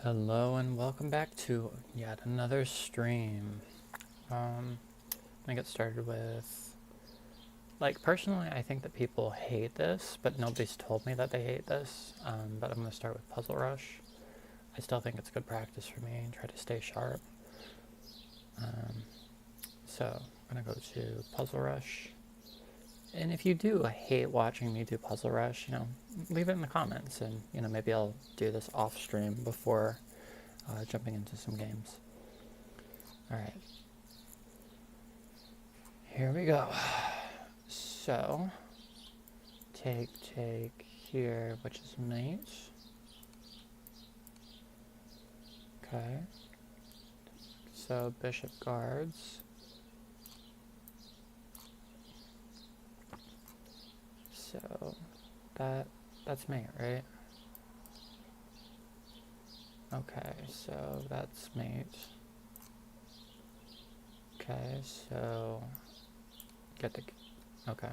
Hello and welcome back to yet another stream. I get started with, personally I think that people hate this, but nobody's told me that they hate this, but I'm going to start with Puzzle Rush. I still think it's good practice for me and try to stay sharp. So I'm going to go to Puzzle Rush. And if you do hate watching me do Puzzle Rush, leave it in the comments and, maybe I'll do this off stream before jumping into some games. Alright. Here we go. So, take here, which is mate. Okay. So, bishop guards. So, that's mate, right? Okay, so that's mate. Okay, so get the, okay.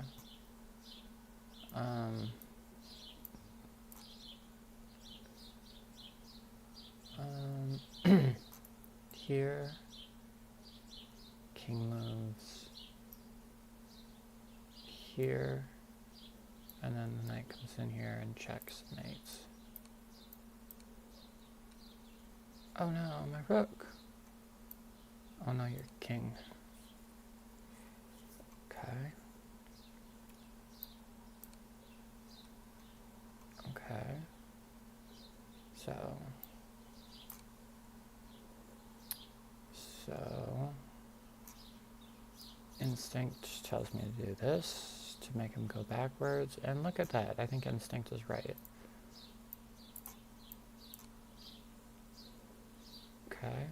Here, king moves here, and then the knight comes in here and checks mates. Oh no, my rook. Oh no, you're king. Okay. Okay. So instinct tells me to do this to make him go backwards, and look at that. I think instinct is right. Okay.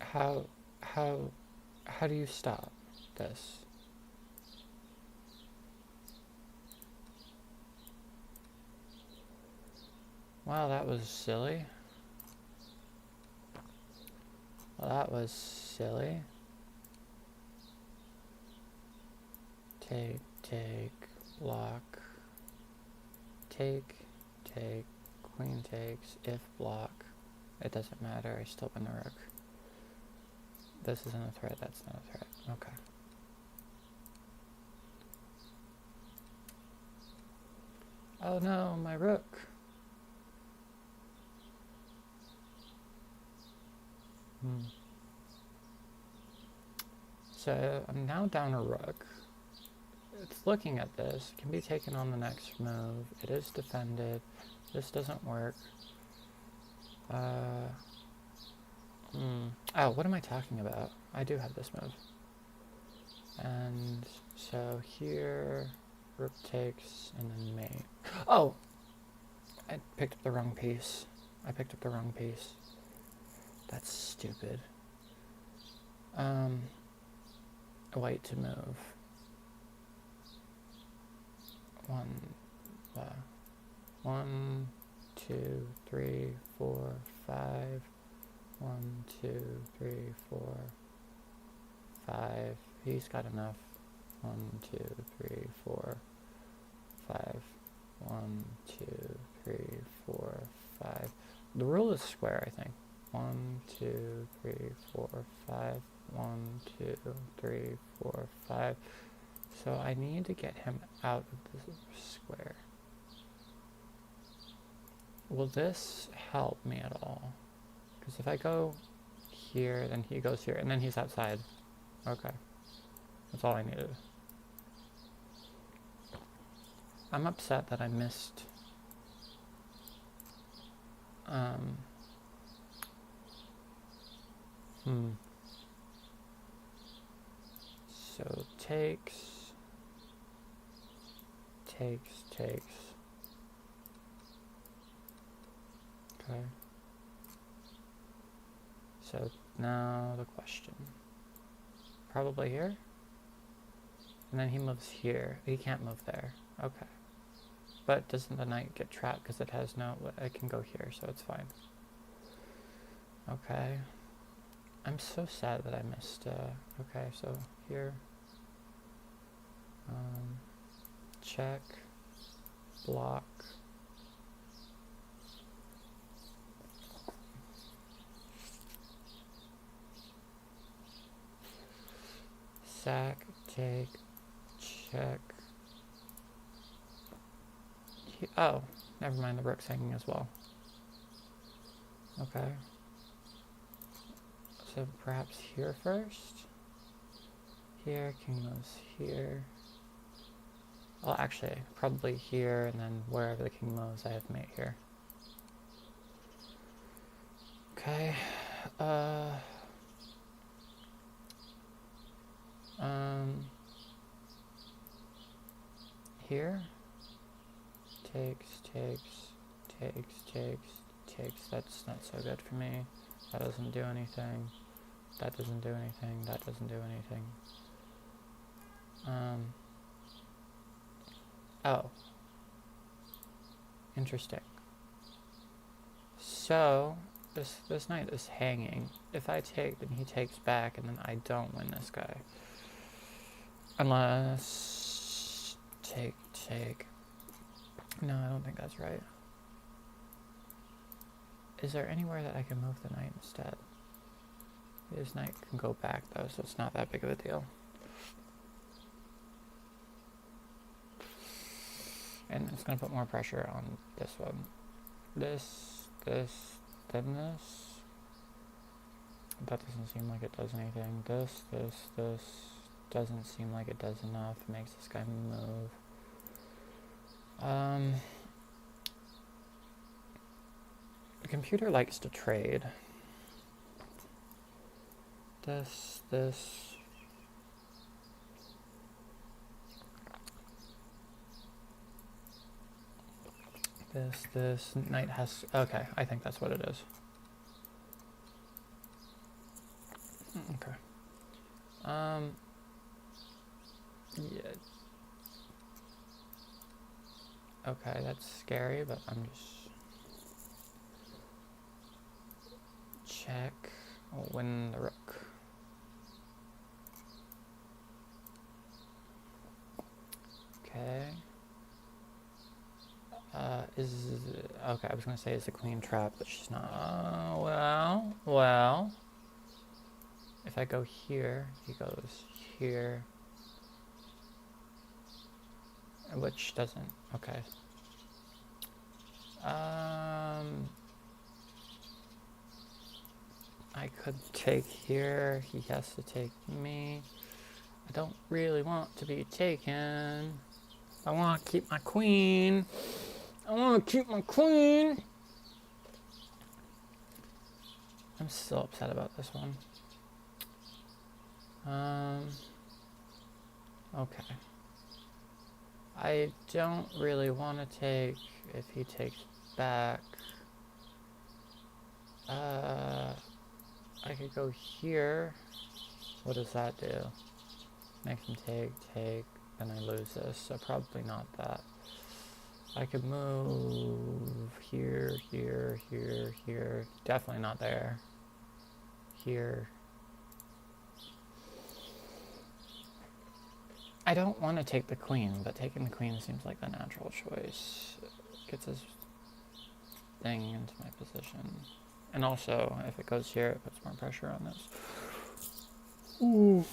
How do you stop this? Wow, that was silly. Well, that was silly. Take, block. Take, queen takes, if block. It doesn't matter, I still win the rook. This isn't a threat, that's not a threat. Okay. Oh no, my rook. So I'm now down a rook. It's looking at this. It can be taken on the next move. It is defended. This doesn't work. Oh, what am I talking about? I do have this move. And so here, rook takes, and then mate. Oh! I picked up the wrong piece. That's stupid. White to move. 1, 2, 3, 4, 5. 1, 2, 3, 4, 5. He's got enough. 1, 2, 3, 4, 5. 1, 2, 3, 4, 5. The rule is square, I think. 1, 2, 3, 4, 5. 1, 2, 3, 4, 5. So I need to get him out of this square. Will this help me at all? Because if I go here, then he goes here, and then he's outside. Okay. That's all I needed. I'm upset that I missed... So takes... Okay. So now the question. Probably here? And then he moves here. He can't move there. Okay. But doesn't the knight get trapped because it has no... It can go here, so it's fine. Okay. I'm so sad that I missed... okay, so here... check, block. Sack, take, check. Oh, never mind, the rook's hanging as well. Okay. So perhaps here first? Here, king moves here. Well, actually, probably here, and then wherever the king moves, I have mate here. Okay. Here. Takes, takes, takes, takes, takes. That's not so good for me. That doesn't do anything. That doesn't do anything. That doesn't do anything. Oh. Interesting. So, this knight is hanging. If I take, then he takes back, and then I don't win this guy. Unless... Take. No, I don't think that's right. Is there anywhere that I can move the knight instead? This knight can go back, though, so it's not that big of a deal. And it's going to put more pressure on this one. This, then this. That doesn't seem like it does anything. This doesn't seem like it does enough. It makes this guy move. The computer likes to trade. This. This knight has... Okay, I think that's what it is. Okay. Yeah. Okay, that's scary, but I'm just... Check. I'll win the rook. Okay. Okay, I was gonna say it's a queen trap, but she's not. Well. If I go here, he goes here. Which doesn't, okay. I could take here, he has to take me. I don't really want to be taken. I want to keep my queen. I'm still upset about this one. Okay. I don't really want to take if he takes back. I could go here. What does that do? Makes him take, then I lose this, so probably not that. I could move here. Definitely not there. Here. I don't want to take the queen, but taking the queen seems like the natural choice. Gets his thing into my position. And also, if it goes here, it puts more pressure on this. Ooh.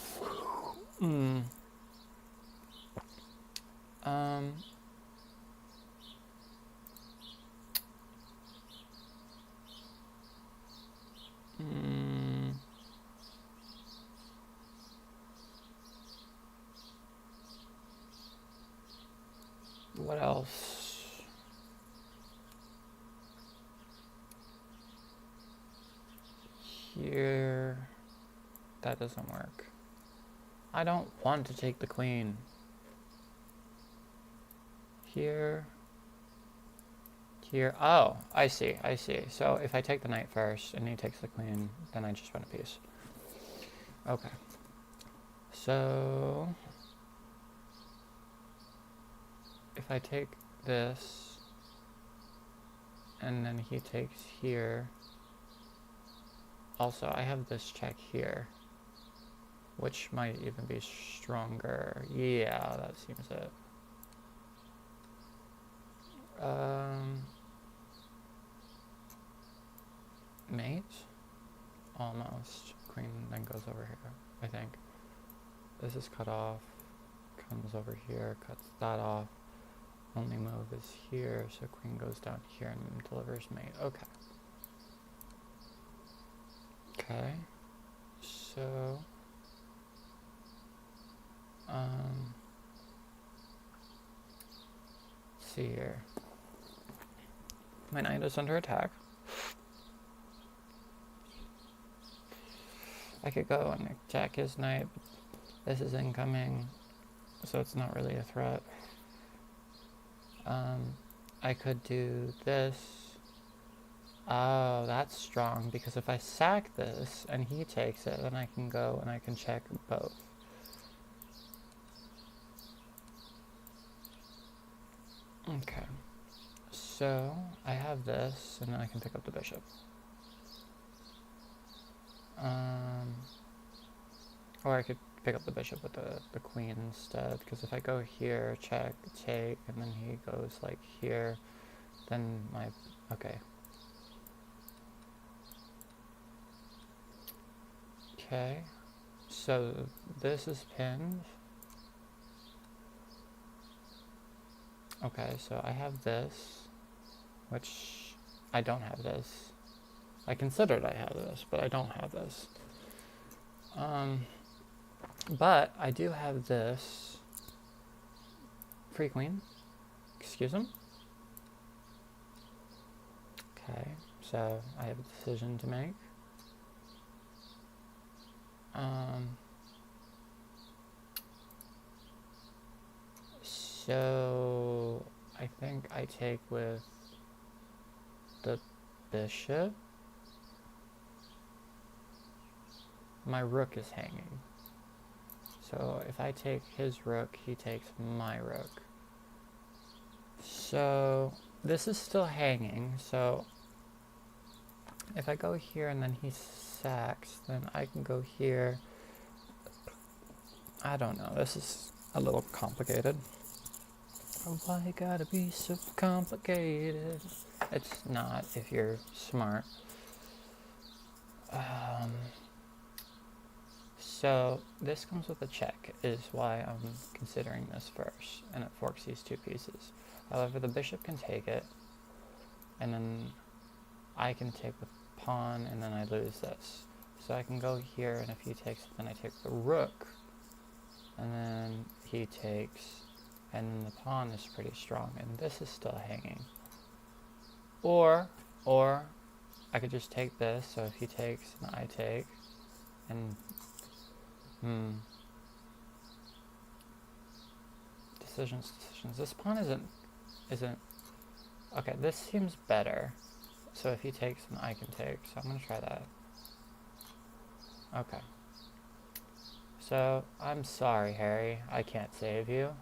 What else? Here. That doesn't work. I don't want to take the queen. Here. Oh, I see. So if I take the knight first and he takes the queen, then I just win a piece. Okay. So if I take this and then he takes here, also I have this check here, which might even be stronger. Yeah, that seems it. Mate? Almost. Queen then goes over here, I think. This is cut off. Comes over here, cuts that off. Only move is here, so queen goes down here and delivers mate. Okay. Okay. So, let's see here. My knight is under attack. I could go and attack his knight, but this is incoming, so it's not really a threat. I could do this. Oh, that's strong, because if I sack this and he takes it, then I can go and I can check both. Okay. So, I have this, and then I can pick up the bishop. Or I could pick up the bishop with the queen instead, because if I go here, check, take, and then he goes like here, then my... okay. Okay, so this is pinned. Okay, so I have this, which I don't have this. I considered I have this, but I don't have this. But I do have this free queen. Excuse him. Okay, so I have a decision to make. So I think I take with the bishop. My rook is hanging. So if I take his rook, he takes my rook. So this is still hanging, so if I go here and then he sacks, then I can go here. I don't know, this is a little complicated. Why gotta be so complicated? It's not if you're smart. So this comes with a check, is why I'm considering this first, and it forks these two pieces. However, the bishop can take it, and then I can take the pawn, and then I lose this. So I can go here, and if he takes it, then I take the rook, and then he takes, and then the pawn is pretty strong, and this is still hanging. Or I could just take this, so if he takes, and I take, and Decisions. This pawn isn't... Okay, this seems better. So if he takes, then I can take. So I'm gonna try that. Okay. So, I'm sorry, Harry. I can't save you.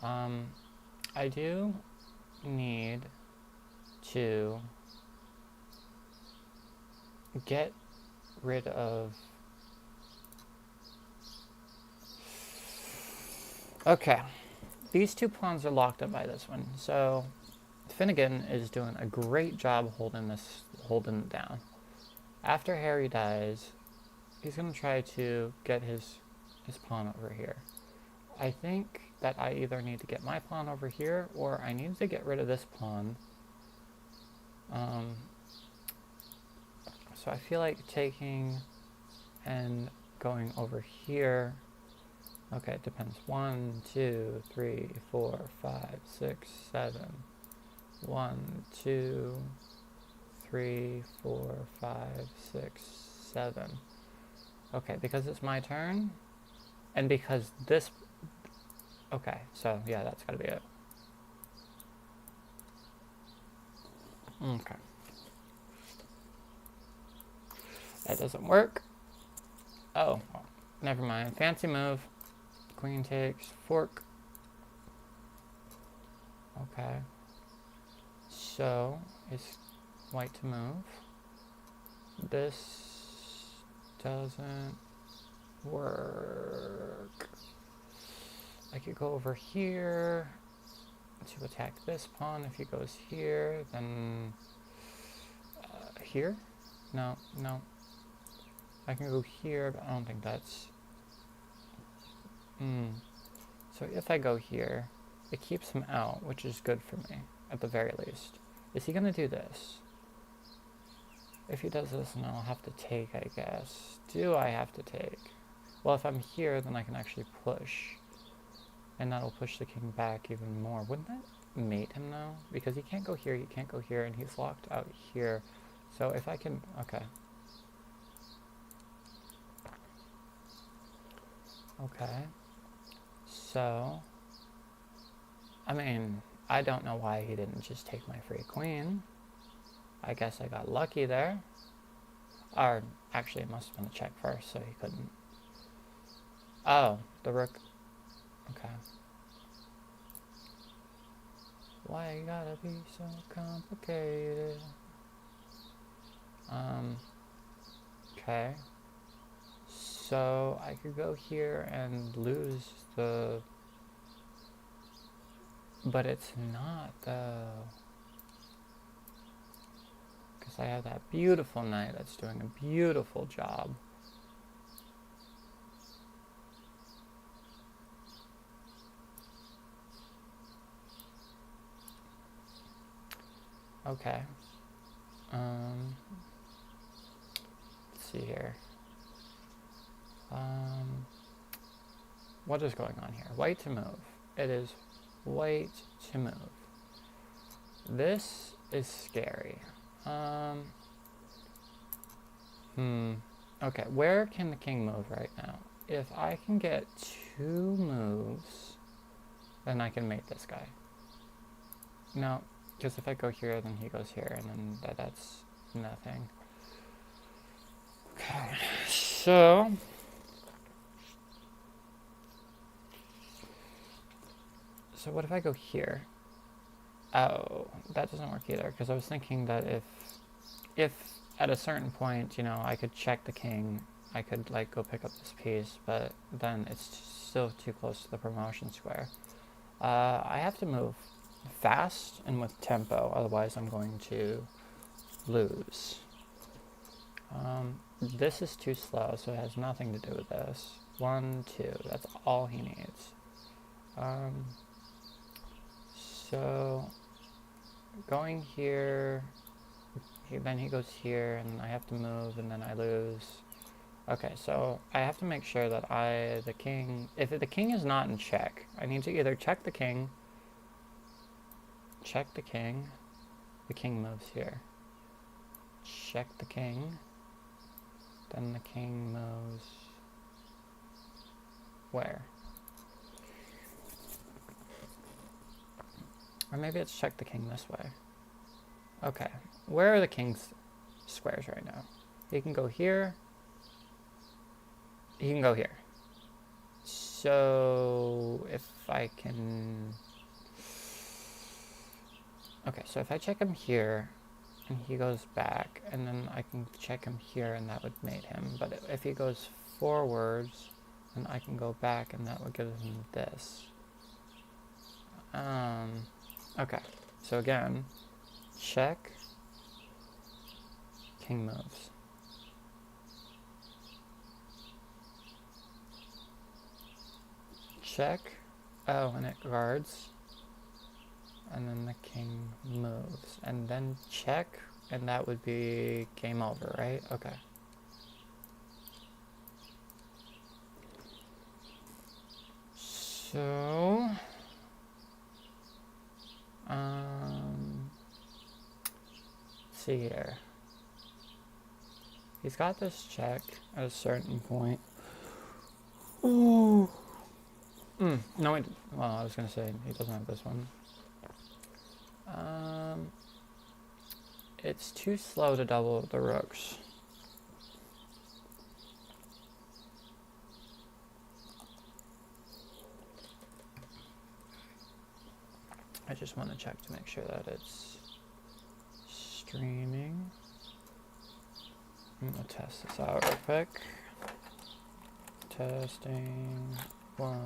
I do need to get rid of... Okay, these two pawns are locked up by this one, so Finnegan is doing a great job holding it down. After Harry dies, he's going to try to get his pawn over here. I think that I either need to get my pawn over here, or I need to get rid of this pawn. So I feel like taking and going over here... Okay, it depends. 1, 2, 3, 4, 5, 6, 7. 1, 2, 3, 4, 5, 6, 7. Okay, because it's my turn, and because this... Okay, so yeah, that's gotta be it. Okay. That doesn't work. Oh, well, never mind. Fancy move. Queen takes, fork. Okay. So, it's white to move. This doesn't work. I could go over here. to attack this pawn. If he goes here, then here? No, no. I can go here, but I don't think that's... So if I go here, it keeps him out, which is good for me, at the very least. Is he going to do this? If he does this, then I'll have to take, I guess. Do I have to take? Well, if I'm here, then I can actually push. And that'll push the king back even more. Wouldn't that mate him, though? Because he can't go here, he can't go here, and he's locked out here. So if I can... Okay. Okay. So... I mean, I don't know why he didn't just take my free queen. I guess I got lucky there. Or, actually, it must have been a check first, so he couldn't. Oh, the rook. Okay. Why you gotta be so complicated? Okay. So, I could go here and lose the... But it's not, though. Because I have that beautiful knight that's doing a beautiful job. Okay. Let's see here. What is going on here? White to move. It is white to move. This is scary. Okay, where can the king move right now? If I can get 2 moves, then I can mate this guy. No, because if I go here, then he goes here, and then that's nothing. Okay, so... So what if I go here? Oh, that doesn't work either, because I was thinking that if at a certain point, you know, I could check the king, I could, like, go pick up this piece, but then it's still too close to the promotion square. I have to move fast and with tempo, otherwise I'm going to lose. This is too slow, so it has nothing to do with this. 1, 2, that's all he needs. So, going here, then he goes here, and I have to move, and then I lose. Okay, so I have to make sure that the king, if the king is not in check, I need to either check the king moves here. Check the king, then the king moves where? Or maybe it's check the king this way. Okay, where are the king's squares right now? He can go here. He can go here. So, if I can... Okay, so if I check him here, and he goes back, and then I can check him here, and that would mate him. But if he goes forwards, then I can go back, and that would give him this. Okay, so again, check, king moves. Check, oh, and it guards, and then the king moves, and then check, and that would be game over, right? Okay. So... let's see here. He's got this check at a certain point. Ooh. No, well, I was gonna say he doesn't have this one. It's too slow to double the rooks. I just want to check to make sure that it's streaming. I'm gonna test this out real quick. Testing. 1,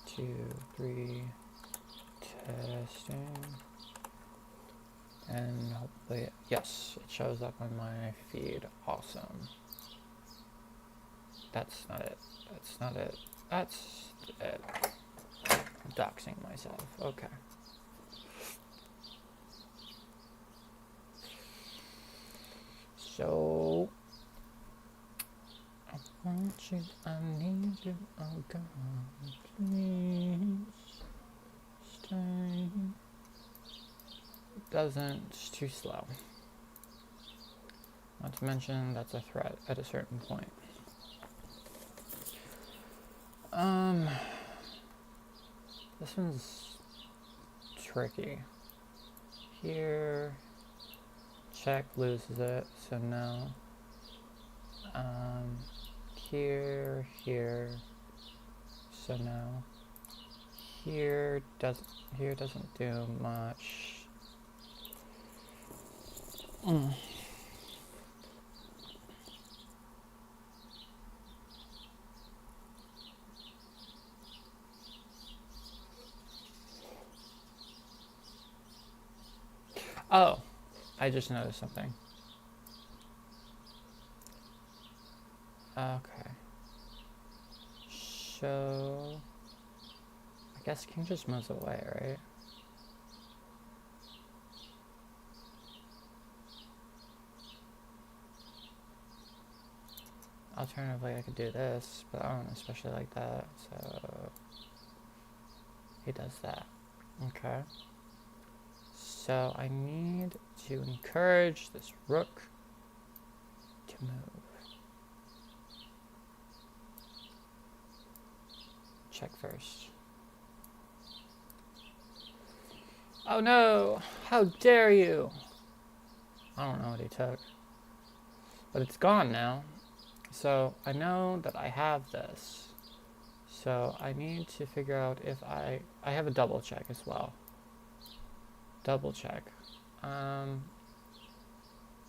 2, 3. Testing. And hopefully, yes, it shows up on my feed. Awesome. That's not it. That's not it. That's it. I'm doxing myself. Okay. So, I want you, I need you, oh God, please stay. Doesn't, it's too slow. Not to mention, that's a threat at a certain point. This one's tricky. Here, check loses it, so no. Here, so no. Here doesn't do much. Oh, I just noticed something. Okay. So, I guess king just moves away, right? Alternatively, I could do this, but I don't especially like that, so he does that. Okay. So I need to encourage this rook to move. Check first. Oh no! How dare you! I don't know what he took. But it's gone now. So I know that I have this. So I need to figure out if I have a double check as well. Double check.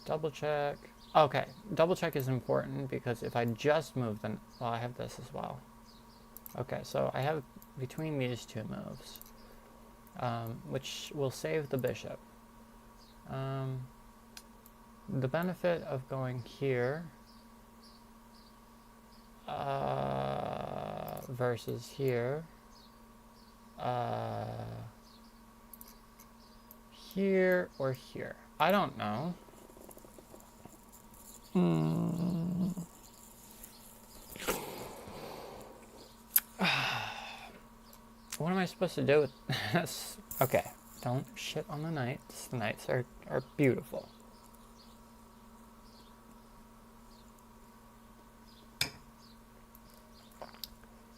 Double check. Okay, double check is important because if I just move then, well, I have this as well. Okay, so I have between these two moves, which will save the bishop. The benefit of going here versus here, here or here. I don't know. What am I supposed to do with this? Okay, don't shit on the knights. The knights are beautiful.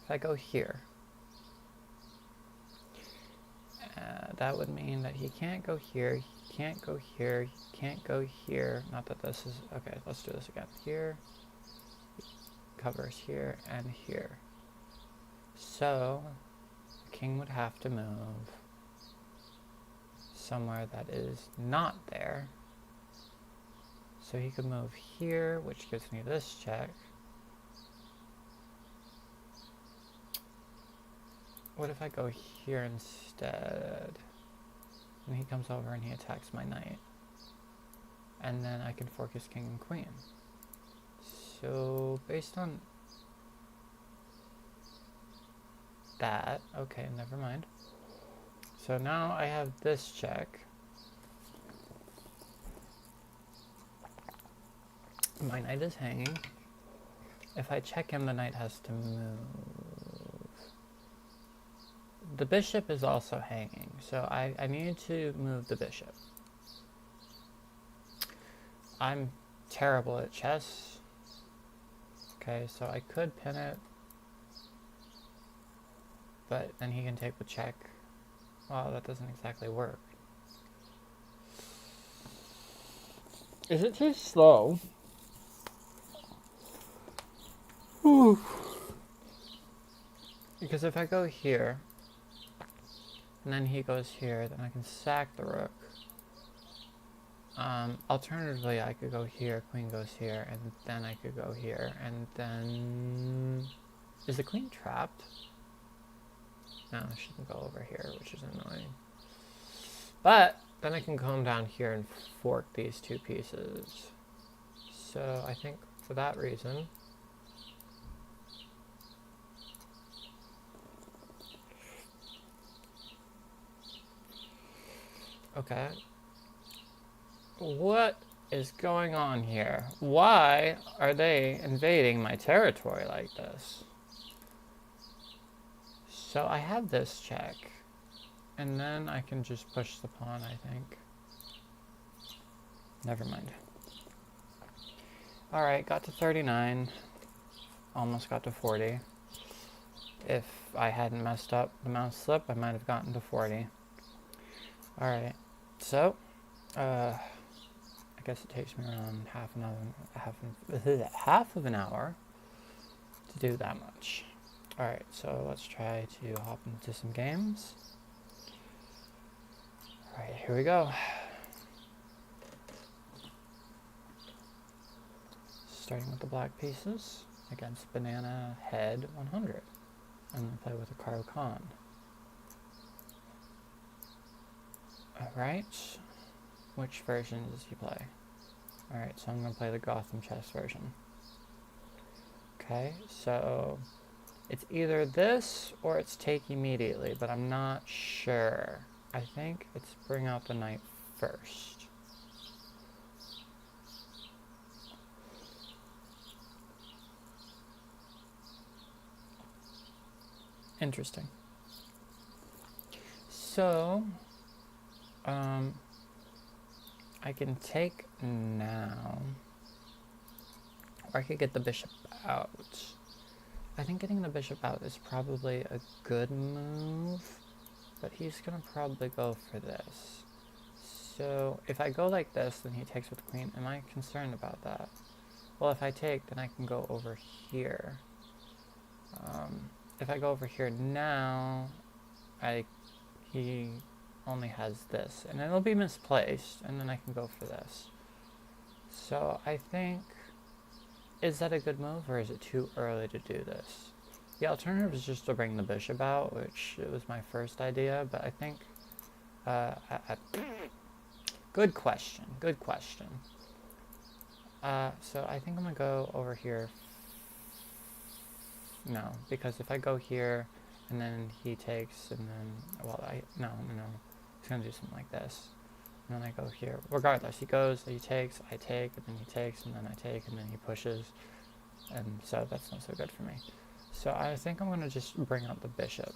If I go here, that would mean that he can't go here, he can't go here, he can't go here. Not that this is, okay, let's do this again. Here, covers here and here. So, the king would have to move somewhere that is not there. So he could move here, which gives me this check. What if I go here instead? And he comes over and he attacks my knight. And then I can fork his king and queen. So, based on that, okay, never mind. So now I have this check. My knight is hanging. If I check him, the knight has to move. The bishop is also hanging, so I need to move the bishop. I'm terrible at chess. Okay, so I could pin it, but then he can take the check. Well, that doesn't exactly work. Is it too slow? Ooh. Because if I go here, and then he goes here, then I can sack the rook. Alternatively, I could go here, queen goes here, and then I could go here, and then... Is the queen trapped? No, she can go over here, which is annoying. But then I can come down here and fork these two pieces. So I think for that reason, okay. What is going on here? Why are they invading my territory like this? So I have this check, and then I can just push the pawn, I think. Never mind. Alright, got to 39. Almost got to 40. If I hadn't messed up the mouse slip, I might have gotten to 40. Alright, so, I guess it takes me around half of an hour to do that much. Alright, so let's try to hop into some games. Alright, here we go. Starting with the black pieces against Banana Head 100. I'm going to play with a Caro-Kann. Alright, which version does he play? Alright, so I'm going to play the Gotham Chess version. Okay, so it's either this or it's take immediately, but I'm not sure. I think it's bring out the knight first. Interesting. So, I can take now, or I could get the bishop out. I think getting the bishop out is probably a good move, but he's gonna probably go for this. So if I go like this, then he takes with the queen. Am I concerned about that? Well, if I take, then I can go over here. If I go over here now, he only has this, and it'll be misplaced, and then I can go for this. So I think, is that a good move, or is it too early to do this? The alternative is just to bring the bishop out, which it was my first idea, but I think, good question, good question. So I think I'm gonna go over here. No, because if I go here, and then he takes, and then, well, no, he's gonna do something like this. And then I go here. Regardless, he goes, he takes, I take, and then he takes, and then I take, and then he pushes. And so that's not so good for me. So I think I'm gonna just bring out the bishop.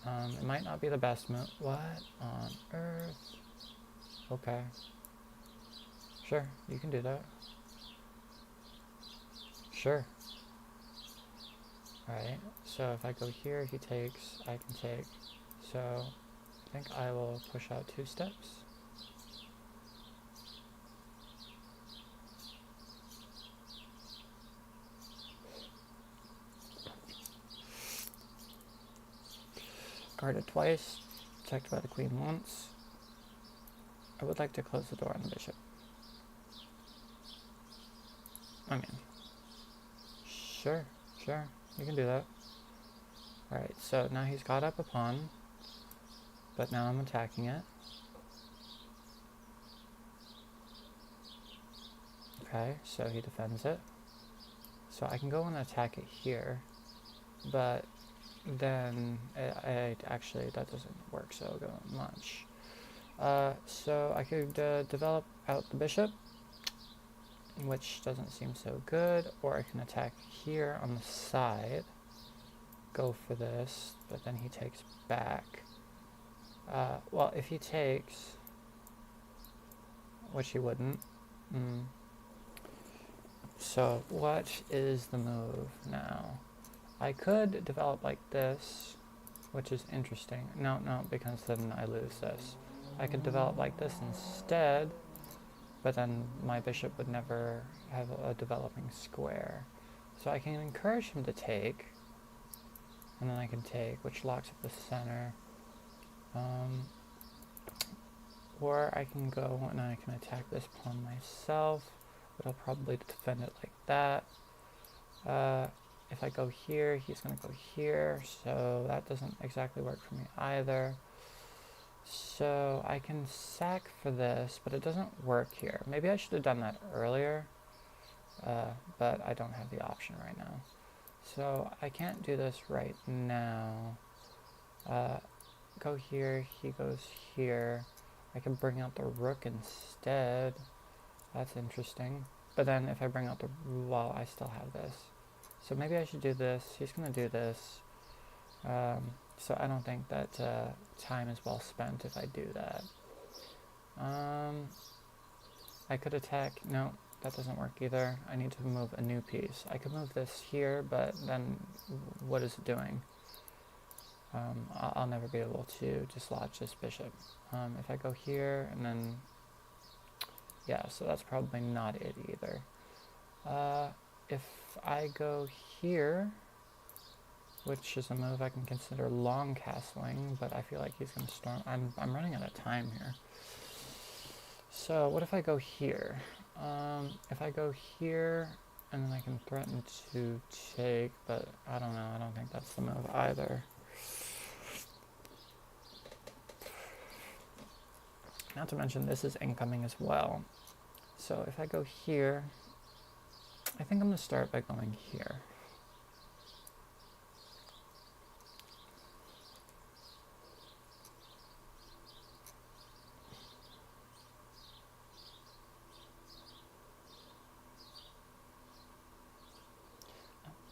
It might not be the best move. What on earth? Okay. Sure, you can do that. Sure. Alright, so if I go here, he takes, I can take. So I think I will push out 2 steps. Guarded twice, checked by the queen once. I would like to close the door on the bishop. I mean, sure, you can do that. Alright, so now he's got up a pawn, but now I'm attacking it. Okay, so he defends it. So I can go and attack it here, but then actually that doesn't work so much. So I could develop out the bishop, which doesn't seem so good, or I can attack here on the side, go for this, but then he takes back. Well, if he takes, which he wouldn't, so what is the move now? I could develop like this, which is interesting. No, because then I lose this. I could develop like this instead, but then my bishop would never have a developing square. So I can encourage him to take, and then I can take, which locks up the center. Or I can go and I can attack this pawn myself, but I'll probably defend it like that. If I go here, he's going to go here, so that doesn't exactly work for me either. So I can sack for this, but it doesn't work here. Maybe I should have done that earlier, but I don't have the option right now. So I can't do this right now. Go here, he goes here. I can bring out the rook instead. That's interesting. But then if I bring out the, well, I still have this. So maybe I should do this. He's going to do this. So I don't think that time is well spent if I do that. I could attack. No, that doesn't work either. I need to move a new piece. I could move this here, but then what is it doing? I'll never be able to dislodge this bishop. If I go here and then, yeah, so that's probably not it either. If I go here, which is a move I can consider long castling, but I feel like he's going to storm. I'm running out of time here. So what if I go here? If I go here, and then I can threaten to take, but I don't know. I don't think that's the move either. Not to mention this is incoming as well. So if I go here, I think I'm going to start by going here.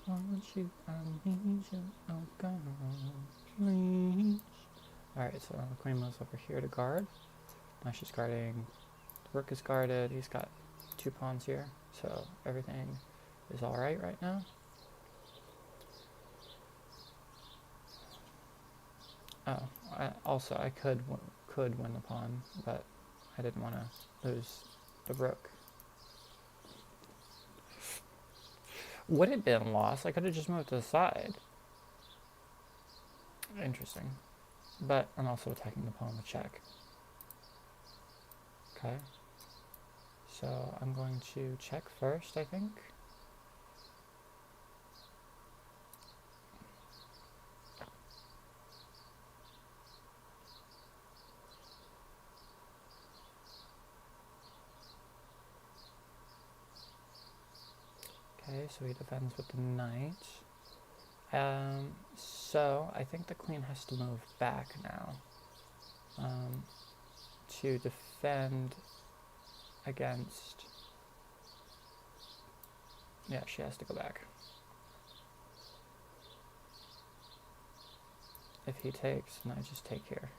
I want you, I need you, oh God, please. Alright, so the queen moves over here to guard. Now she's guarding, the rook is guarded, he's got 2 pawns here, so everything is alright right now. Oh, I could win the pawn, but I didn't want to lose the rook. Would it have been lost? I could have just moved to the side. Interesting. But I'm also attacking the pawn with check. Okay. So I'm going to check first, I think. Okay, so he defends with the knight. So I think the queen has to move back now to defend against. Yeah, she has to go back. If he takes, then I just take here.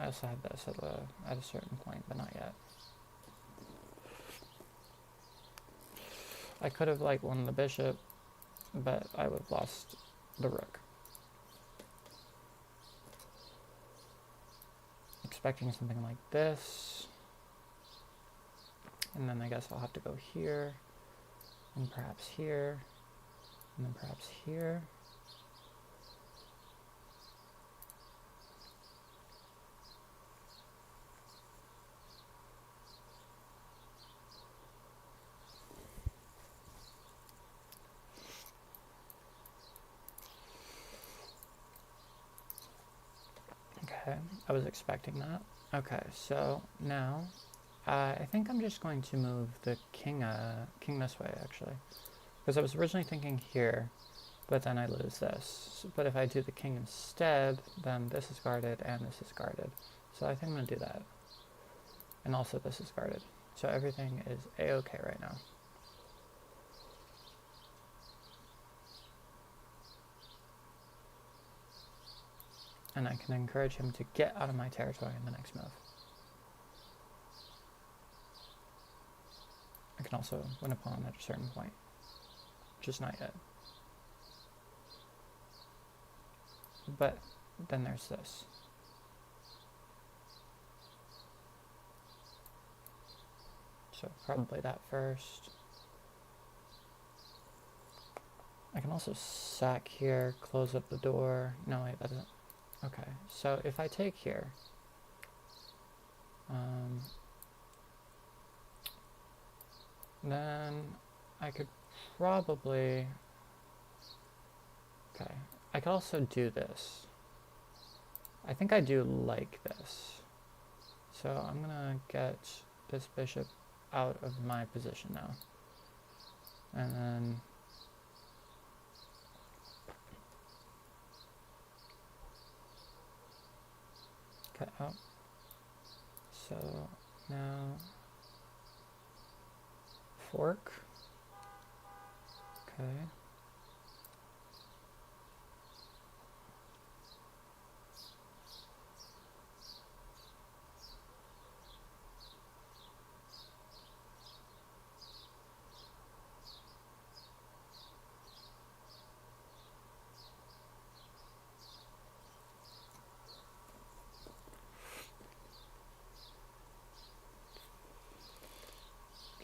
I also had this at a certain point, but not yet. I could have like won the bishop, but I would have lost the rook. Expecting something like this. And then I guess I'll have to go here, and perhaps here, and then perhaps here. Okay, I was expecting that. Okay, so now I think I'm just going to move the king this way, actually. Because I was originally thinking here, but then I lose this. But if I do the king instead, then this is guarded and this is guarded. So I think I'm going to do that. And also this is guarded. So everything is a-okay right now. And I can encourage him to get out of my territory in the next move. I can also win a pawn at a certain point. Just not yet. But then there's this. So probably that first. I can also sack here, close up the door. No, wait, that doesn't. Okay, so if I take here, then I could probably, okay, I could also do this. I think I do like this. So I'm gonna get this bishop out of my position now. And then cut out. So now fork. Okay.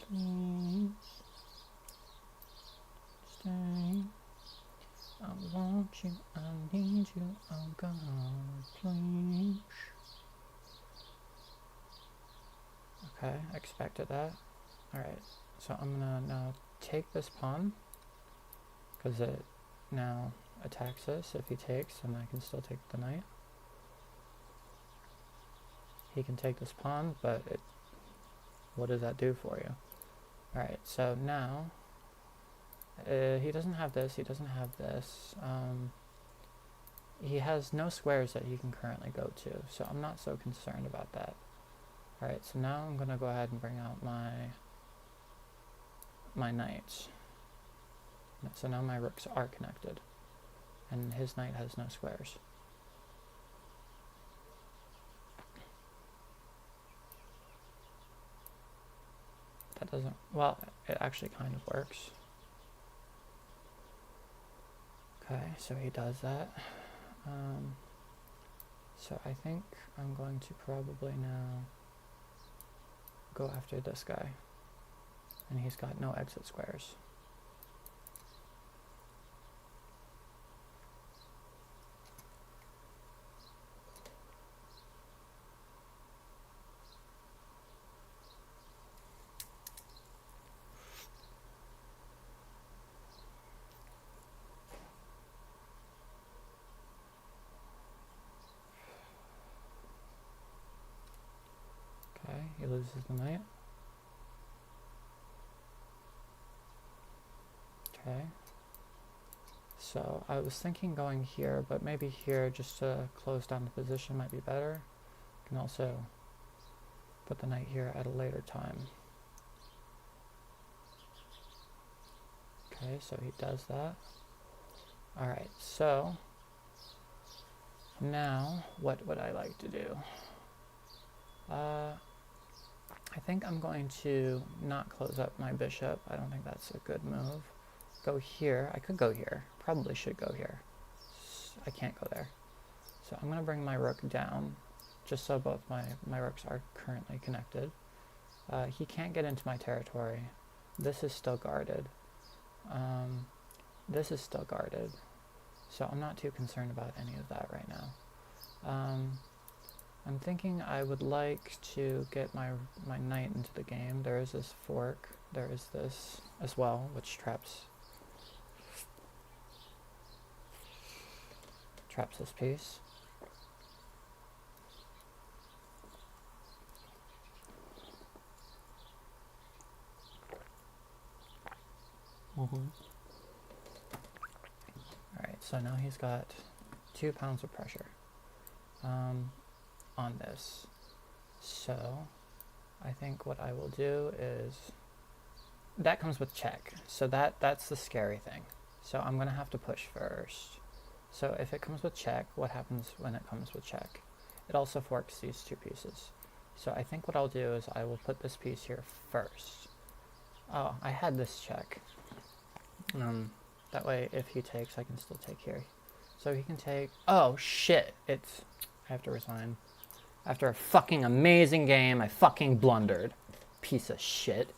Please stay. I want you, I need you, oh God, please. Okay, I expected that. Alright, so I'm gonna now take this pawn, because it now attacks this. If he takes, then I can still take the knight. He can take this pawn, but what does that do for you? Alright, so now, he doesn't have this, he doesn't have this. He has no squares that he can currently go to, so I'm not so concerned about that. Alright, so now I'm going to go ahead and bring out my knights. So now my rooks are connected, and his knight has no squares. That doesn't, well, it actually kind of works. Okay, so he does that. So I think I'm going to probably now go after this guy. And he's got no exit squares. Okay, he loses the knight. Okay. So I was thinking going here, but maybe here just to close down the position might be better. I can also put the knight here at a later time. Okay, so he does that. Alright, so now what would I like to do? I think I'm going to not close up my bishop. I don't think that's a good move. Go here. I could go here. Probably should go here. I can't go there. So I'm going to bring my rook down, just so both my rooks are currently connected. He can't get into my territory. This is still guarded. This is still guarded. So I'm not too concerned about any of that right now. I'm thinking I would like to get my knight into the game. There is this fork. There is this as well, which traps this piece. Alright, so now he's got 2 pounds of pressure on this. So I think what I will do is, that comes with check. So that's the scary thing. So I'm going to have to push first. So if it comes with check, what happens when it comes with check? It also forks these 2 pieces. So I think what I'll do is I will put this piece here first. Oh, I had this check. That way if he takes, I can still take here. So he can take, oh shit, I have to resign. After a fucking amazing game, I fucking blundered. Piece of shit.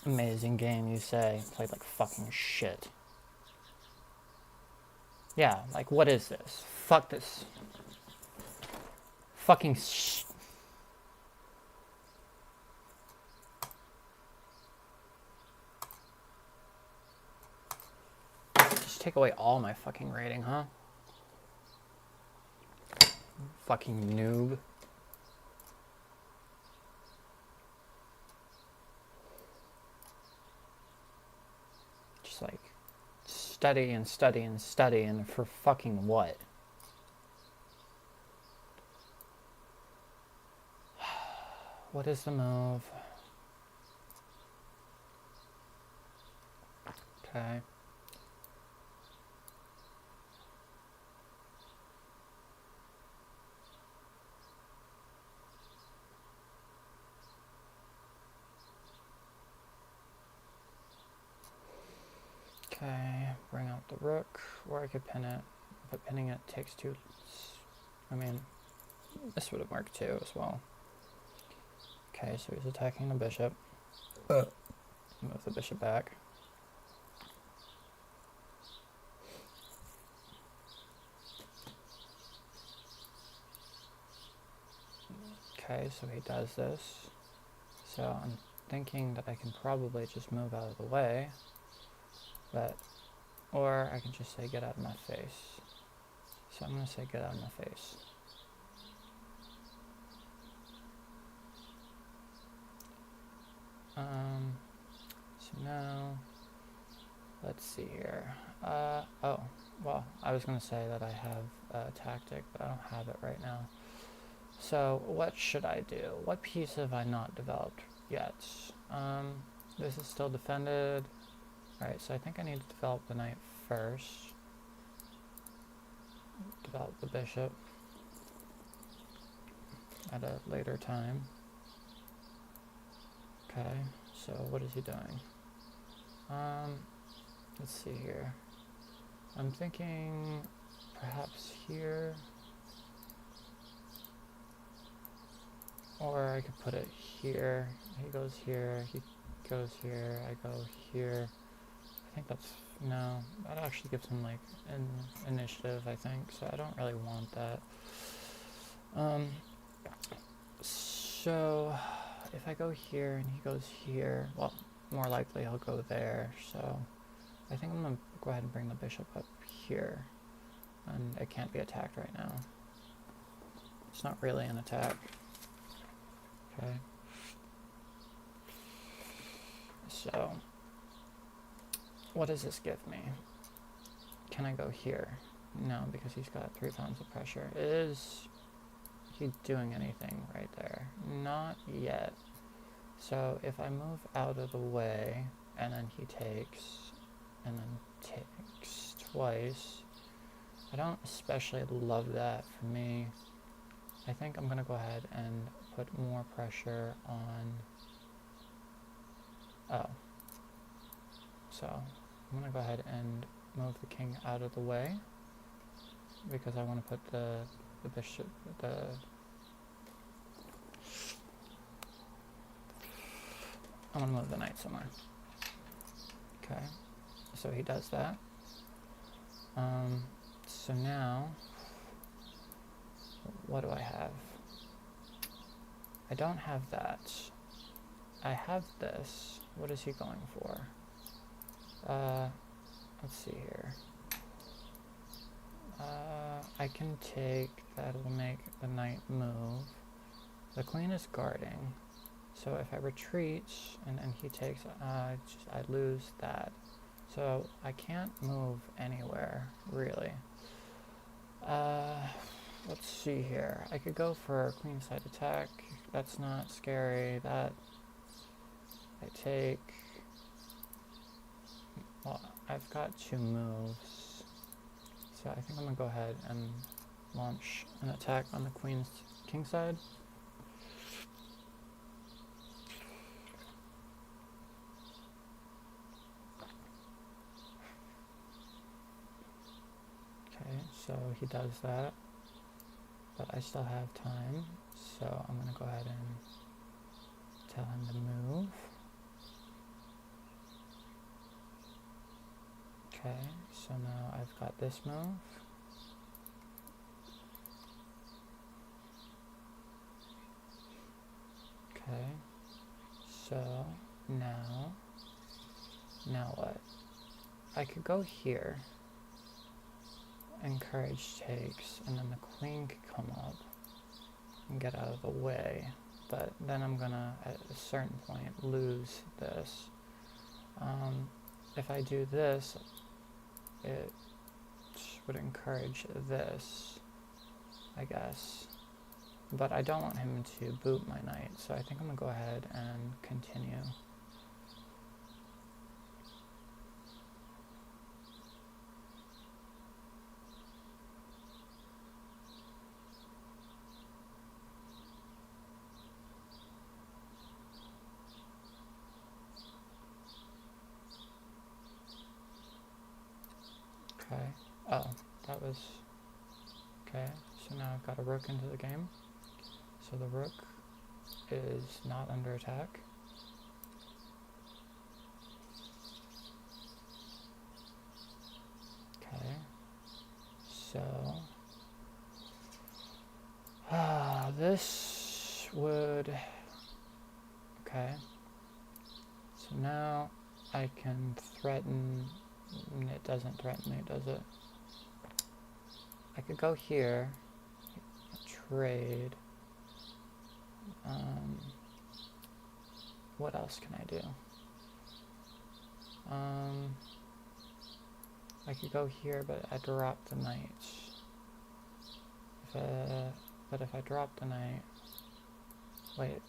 Amazing game, you say. Played like fucking shit. Yeah, like what is this? Fuck this. Fucking Just take away all my fucking rating, huh? Fucking noob. Just like study and study and study, and for fucking what? What is the move? Okay. Okay, bring out the rook, or I could pin it, but pinning it takes two. I mean, this would have worked too as well. Okay, so he's attacking the bishop. Move the bishop back. Okay, so he does this. So I'm thinking that I can probably just move out of the way, but, or I can just say get out of my face. So I'm going to say get out of my face. So now, let's see here. Oh, well, I was going to say that I have a tactic, but I don't have it right now. So what should I do? What piece have I not developed yet? This is still defended. Alright, so I think I need to develop the knight first. Develop the bishop at a later time. Okay, so what is he doing? Let's see here. I'm thinking perhaps here. Or I could put it here. He goes here, he goes here, I go here. I think that's, no, that actually gives him like an initiative, I think, so I don't really want that. So if I go here and he goes here, well, more likely he'll go there, so I think I'm gonna go ahead and bring the bishop up here, and it can't be attacked right now. It's not really an attack. Okay. So, what does this give me? Can I go here? No, because he's got 3 pounds of pressure. Is he doing anything right there? Not yet. So if I move out of the way, and then he takes, and then takes twice, I don't especially love that for me. I think I'm going to go ahead and put more pressure on, oh, so I'm going to go ahead and move the king out of the way, because I want to put the bishop, I'm going to move the knight somewhere. Okay, so he does that. So now, what do I have? I don't have that. I have this. What is he going for? Let's see here. I can take, that will make the knight move. The queen is guarding. So if I retreat and then he takes, I lose that. So I can't move anywhere, really. Let's see here. I could go for a queenside attack. That's not scary. That I take. Well, I've got 2 moves. So I think I'm going to go ahead and launch an attack on the queen's kingside. Okay, so he does that. But I still have time, so I'm going to go ahead and tell him to move. Okay, so now I've got this move. Okay, so now what? I could go here, encourage takes, and then the queen could come up and get out of the way. But then I'm gonna, at a certain point, lose this. If I do this, it would encourage this, I guess. But I don't want him to boot my knight, so I think I'm gonna go ahead and continue. Okay. Oh, that was... Okay, so now I've got a rook into the game. So the rook is not under attack. Okay. So... this would... Okay. So now I can threaten... It doesn't threaten me, does it? I could go here, trade. What else can I do? I could go here, but I drop the knights. But if I drop the knight, wait,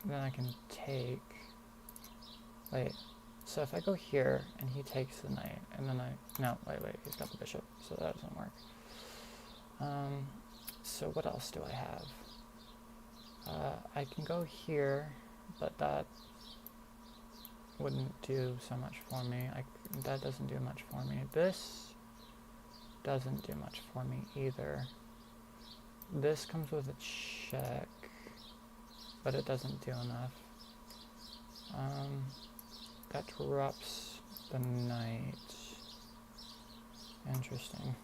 then I can take. Wait. So if I go here, and he takes the knight, and then no, wait, he's got the bishop, so that doesn't work. So what else do I have? I can go here, but that wouldn't do so much for me. That doesn't do much for me. This doesn't do much for me either. This comes with a check, but it doesn't do enough. That drops the knight. Interesting.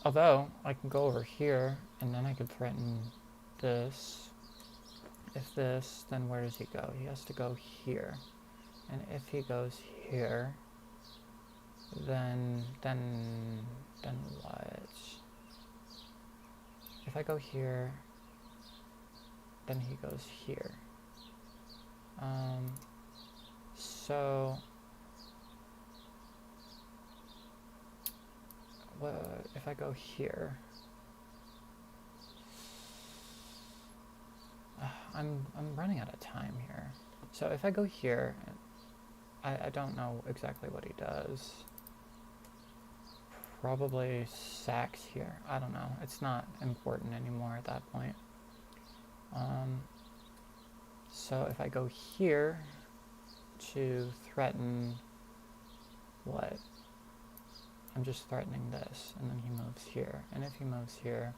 Although, I can go over here, and then I could threaten this. If this, then where does he go? He has to go here. And if he goes here, then what? If I go here, then he goes here. So what if I go here? I'm running out of time here. So if I go here, I don't know exactly what he does. Probably sacks here. I don't know. It's not important anymore at that point. So if I go here to threaten what? I'm just threatening this, and then he moves here. And if he moves here,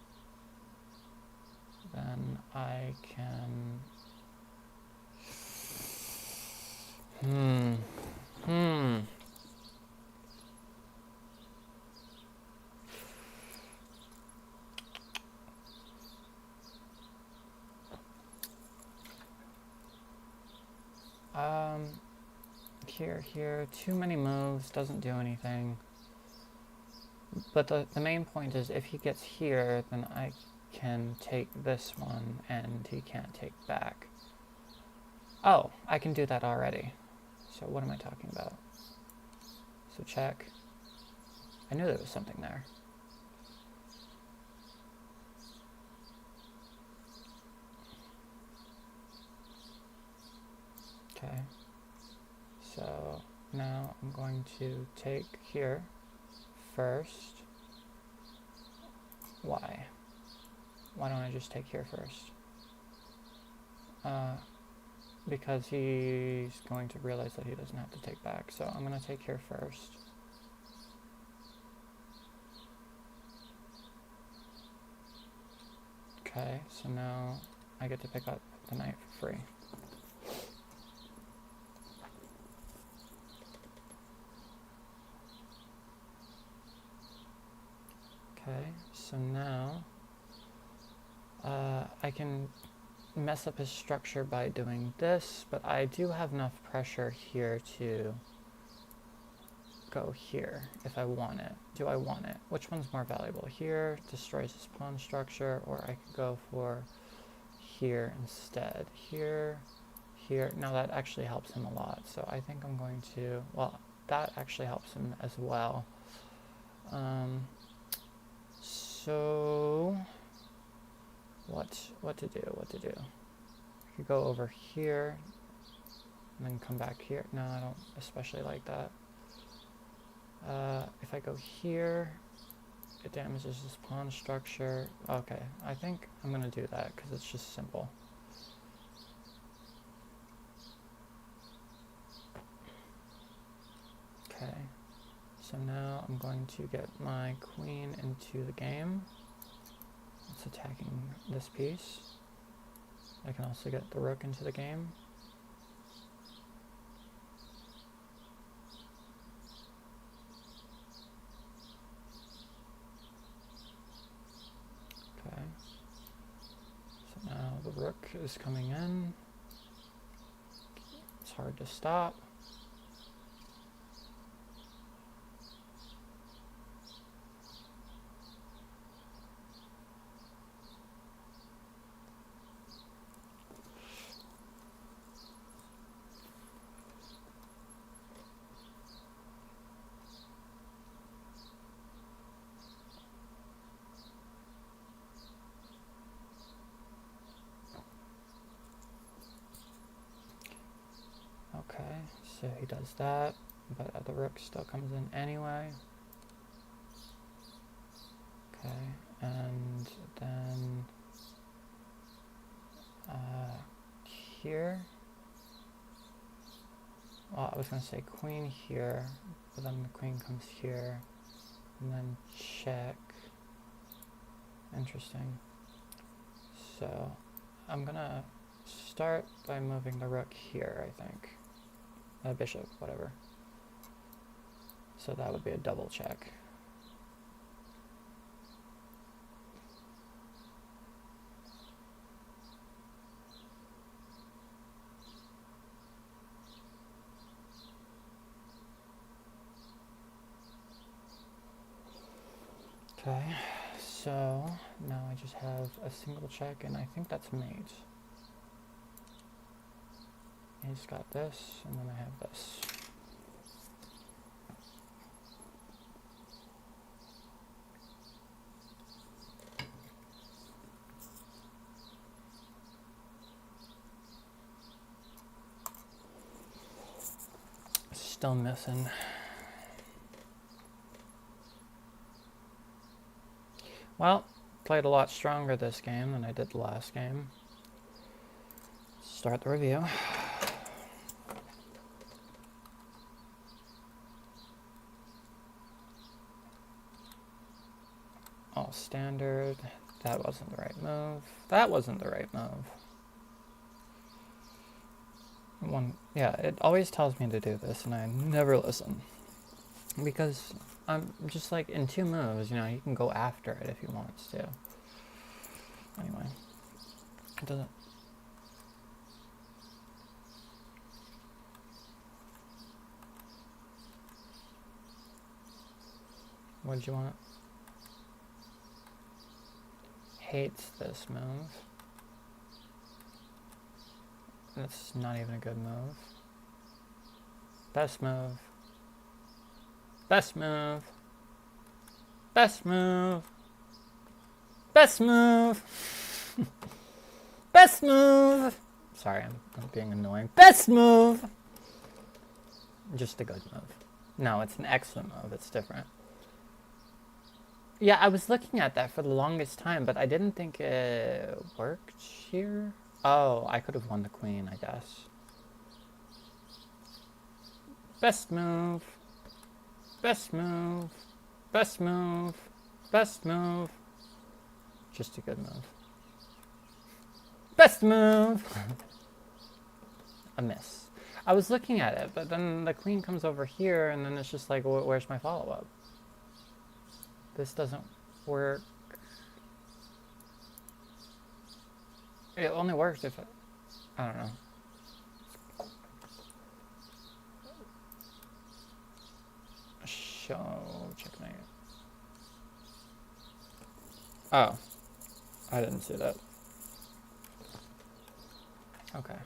then I can... Here, too many moves, doesn't do anything. But the main point is if he gets here, then I can take this one, and he can't take back. Oh, I can do that already. So what am I talking about? So check. I knew there was something there. Okay. So now I'm going to take here first. Why? Why don't I just take here first? Because he's going to realize that he doesn't have to take back. So I'm going to take here first. Okay, so now I get to pick up the knight for free. Okay, so now I can mess up his structure by doing this, but I do have enough pressure here to go here if I want it. Do I want it? Which one's more valuable? Here destroys his pawn structure, or I could go for here instead. Here, here. Now that actually helps him a lot, so I think I'm going to, well, that actually helps him as well. So what to do? I could go over here and then come back here. No, I don't especially like that. If I go here, it damages this pawn structure. Okay, I think I'm gonna do that because it's just simple. Okay, so now I'm going to get my queen into the game. It's attacking this piece. I can also get the rook into the game. Okay. So now the rook is coming in. It's hard to stop. Okay, so he does that, but the rook still comes in anyway. Okay, and then here. Well, I was going to say queen here, but then the queen comes here, and then check. Interesting. So I'm going to start by moving the rook here, I think. Bishop, whatever. So that would be a double check. Okay, so now I just have a single check, and I think that's mate. He's got this, and then I have this. Still missing. Well, played a lot stronger this game than I did the last game. Start the review. All standard. That wasn't the right move. That wasn't the right move. Yeah, it always tells me to do this, and I never listen. Because I'm just like, in 2 moves, you know, you can go after it if he wants to. Anyway, it doesn't. What did you want? Hates this move. That's not even a good move. Best move. Best move. Best move. Best move. Best move. Sorry, I'm being annoying. Best move. Just a good move. No, it's an excellent move. It's different. Yeah, I was looking at that for the longest time, but I didn't think it worked here. Oh, I could have won the queen, I guess. Best move. Best move. Best move. Best move. Just a good move. Best move. A miss. I was looking at it, but then the queen comes over here, and then it's just like, where's my follow-up? This doesn't work. It only works if I don't know. Show checkmate. Oh, I didn't see that. Okay.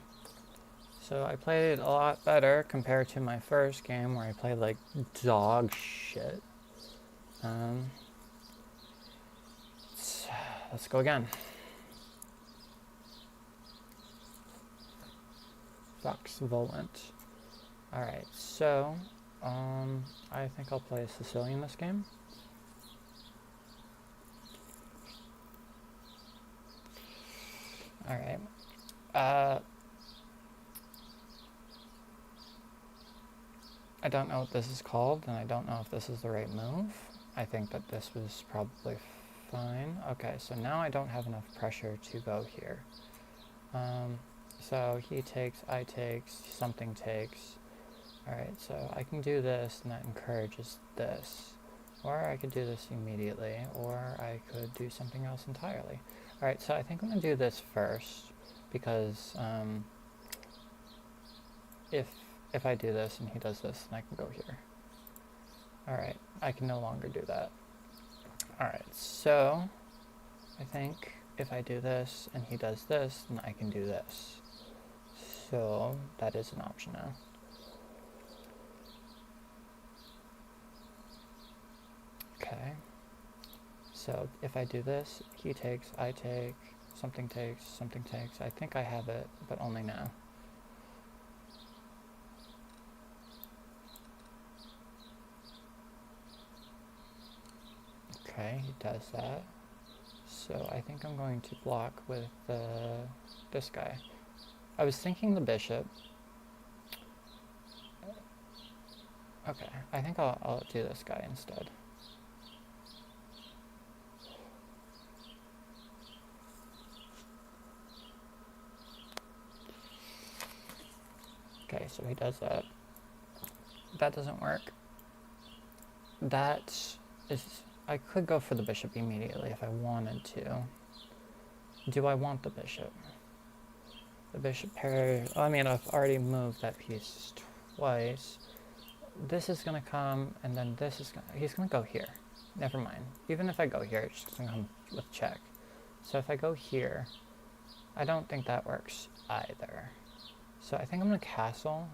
So I played a lot better compared to my first game where I played like dog shit. Let's go again. Fox Volant. Alright, so I think I'll play Sicilian this game. Alright. I don't know what this is called, and I don't know if this is the right move. I think that this was probably fine. Okay, so now I don't have enough pressure to go here. So he takes, I takes, something takes. Alright, so I can do this, and that encourages this. Or I could do this immediately, or I could do something else entirely. Alright, so I think I'm going to do this first, because if I do this and he does this, then I can go here. Alright, I can no longer do that. Alright, so I think if I do this and he does this, then I can do this. So that is an option now. Okay. So if I do this, he takes, I take, something takes, something takes. I think I have it, but only now. Okay, he does that. So I think I'm going to block with this guy. I was thinking the bishop. Okay, I think I'll do this guy instead. Okay, so he does that. That doesn't work. That is... I could go for the bishop immediately if I wanted to. Do I want the bishop? The bishop pair... I mean, I've already moved that piece twice. This is going to come, and then this is going to... He's going to go here. Never mind. Even if I go here, it's just going to come with check. So if I go here, I don't think that works either. So I think I'm going to castle.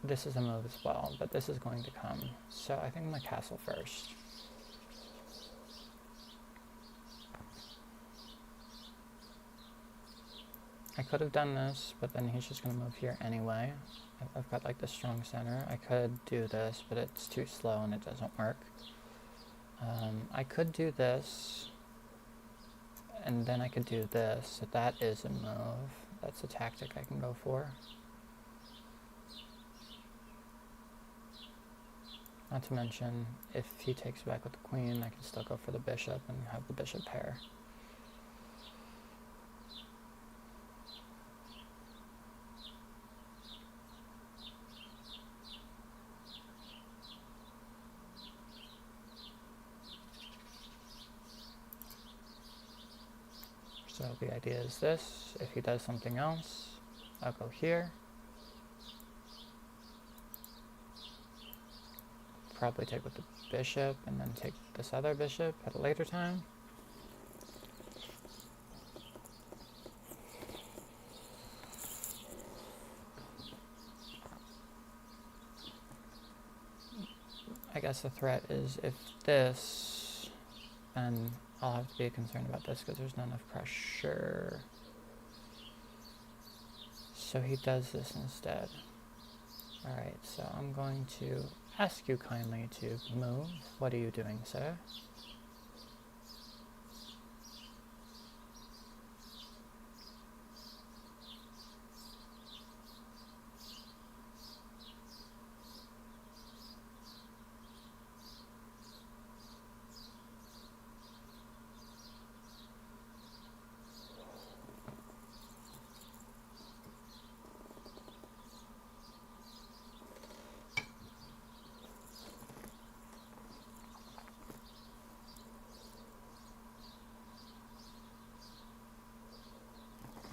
This is a move as well, but this is going to come. So I think I'm going to castle first. I could have done this, but then he's just going to move here anyway. I've got like the strong center. I could do this, but it's too slow and it doesn't work. I could do this, and then I could do this. So that is a move. That's a tactic I can go for. Not to mention, if he takes back with the queen, I can still go for the bishop and have the bishop pair. So the idea is this. If he does something else, I'll go here. Probably take with the bishop and then take this other bishop at a later time. I guess the threat is if this, then I'll have to be concerned about this because there's not enough pressure. So he does this instead. Alright, so I'm going to ask you kindly to move. What are you doing, sir?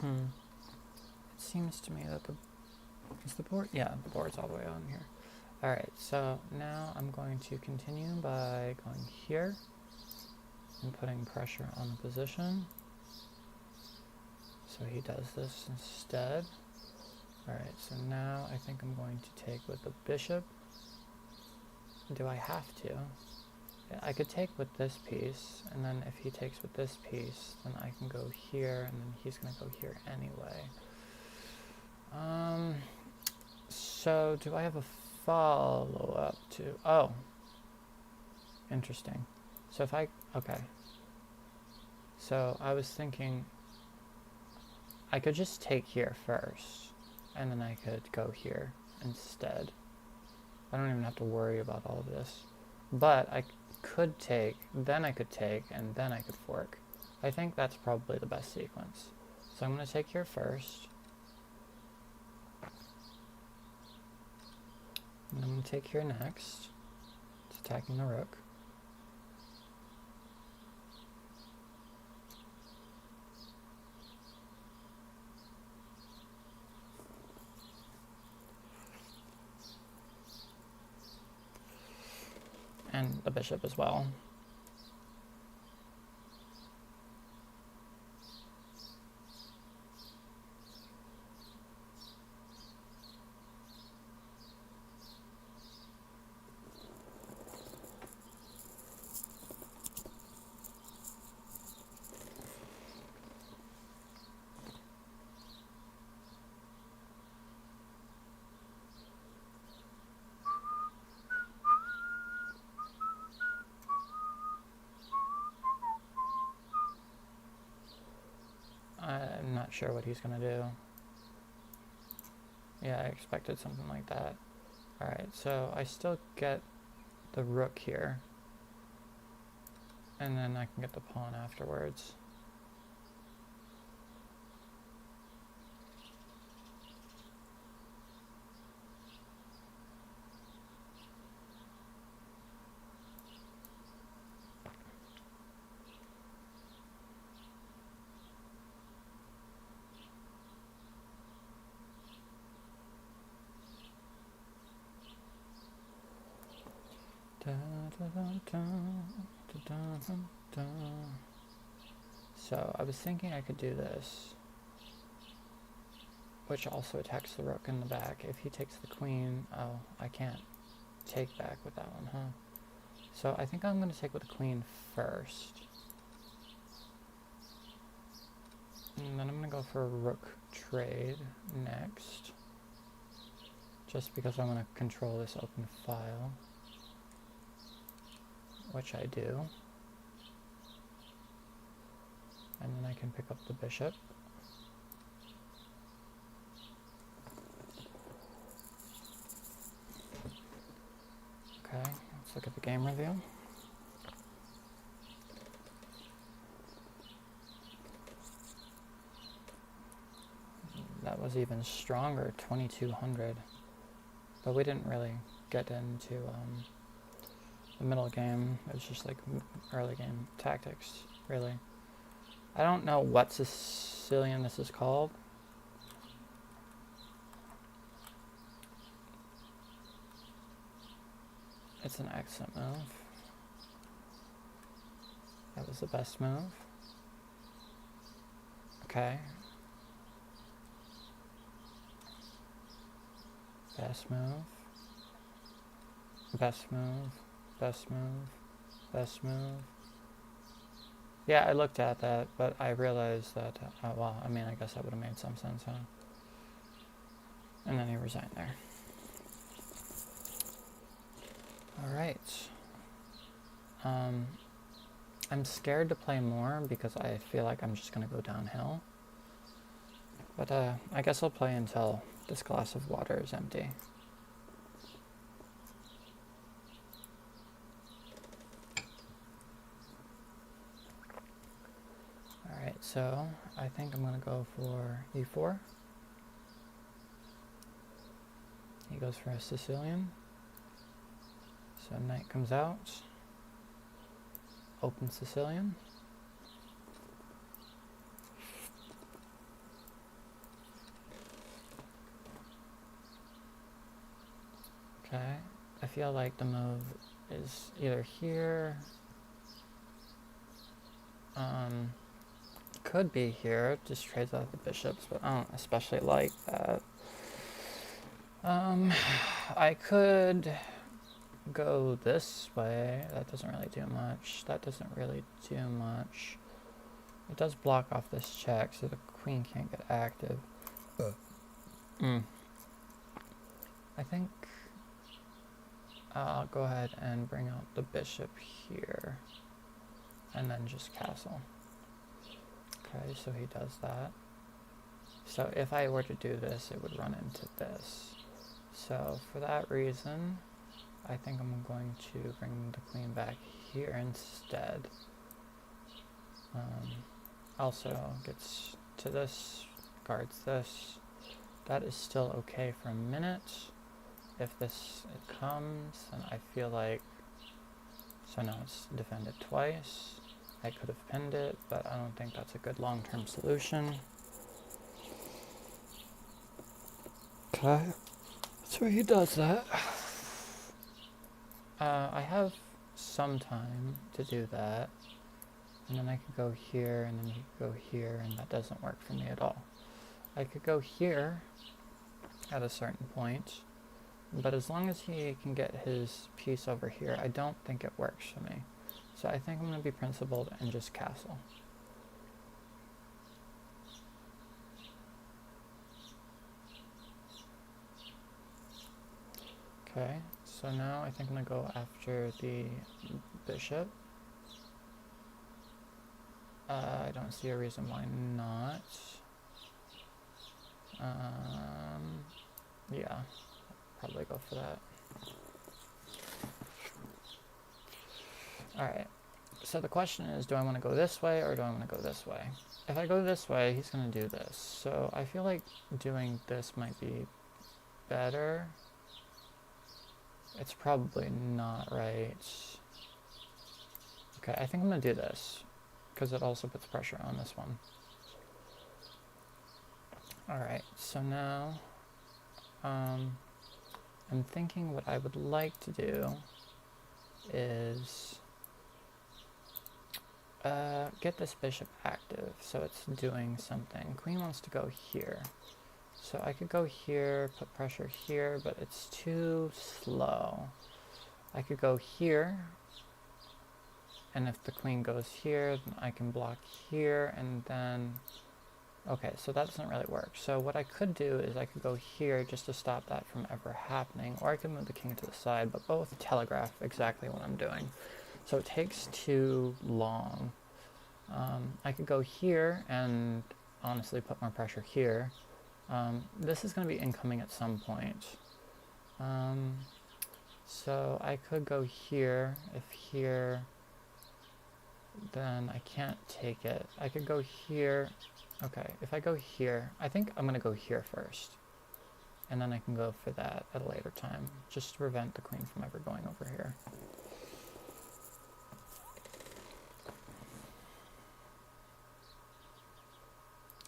It seems to me that is the board? Yeah, the board's all the way on here. Alright, so now I'm going to continue by going here and putting pressure on the position. So he does this instead. Alright, so now I think I'm going to take with the bishop. Do I have to? I could take with this piece, and then if he takes with this piece, then I can go here, and then he's going to go here anyway. So do I have a follow-up to... Oh. Interesting. So if I... Okay. So I was thinking I could just take here first, and then I could go here instead. I don't even have to worry about all of this. But I could take, then I could take, and then I could fork. I think that's probably the best sequence. So I'm going to take here first. And I'm going to take here next. It's attacking the rook. And the bishop as well. I'm not sure what he's going to do. Yeah, I expected something like that. Alright, so I still get the rook here. And then I can get the pawn afterwards. So I was thinking I could do this, which also attacks the rook in the back. If he takes the queen, oh, I can't take back with that one, huh? So I think I'm going to take with the queen first. And then I'm going to go for a rook trade next, just because I want to control this open file, which I do. And then I can pick up the bishop. Okay, let's look at the game review. That was even stronger, 2200. But we didn't really get into the middle game. It was just like early game tactics, really. I don't know what Sicilian this is called. It's an excellent move. That was the best move. Okay. Best move. Best move. Best move. Best move. Yeah, I looked at that, but I realized that, well, I mean, I guess that would have made some sense, huh? And then he resigned there. Alright. I'm scared to play more because I feel like I'm just going to go downhill. But I guess I'll play until this glass of water is empty. Alright, so I think I'm going to go for e4. He goes for a Sicilian. So knight comes out. Open Sicilian. feel like the move is either here, could be here, just trades out the bishops, but I don't especially like that. I could go this way. That doesn't really do much. That doesn't really do much. It does block off this check, so the queen can't get active. I think I'll go ahead and bring out the bishop here, and then just castle. Okay, so he does that. So if I were to do this, it would run into this. So for that reason, I think I'm going to bring the queen back here instead. Also gets to this, guards this. That is still okay for a minute. If this it comes, then I feel like, so now it's defended twice. I could have pinned it, but I don't think that's a good long-term solution. Okay, so he does that. I have some time to do that, and then I could go here, and then he could go here, and that doesn't work for me at all. I could go here at a certain point, but as long as he can get his piece over here, I don't think it works for me. So I think I'm going to be principled and just castle. Okay, so now I think I'm going to go after the bishop. I don't see a reason why not. Yeah, probably go for that. Alright, so the question is, do I want to go this way or do I want to go this way? If I go this way, he's going to do this. So I feel like doing this might be better. It's probably not right. Okay, I think I'm going to do this, because it also puts pressure on this one. Alright, so now I'm thinking what I would like to do is get this bishop active, so it's doing something. Queen wants to go here. So I could go here, put pressure here, but it's too slow. I could go here, and if the queen goes here, then I can block here, and then... Okay, so that doesn't really work. So what I could do is I could go here just to stop that from ever happening, or I could move the king to the side, but both telegraph exactly what I'm doing. So it takes too long. I could go here and honestly put more pressure here. This is going to be incoming at some point. So I could go here. If here, then I can't take it. I could go here. Okay, if I go here, I think I'm going to go here first. And then I can go for that at a later time, just to prevent the queen from ever going over here.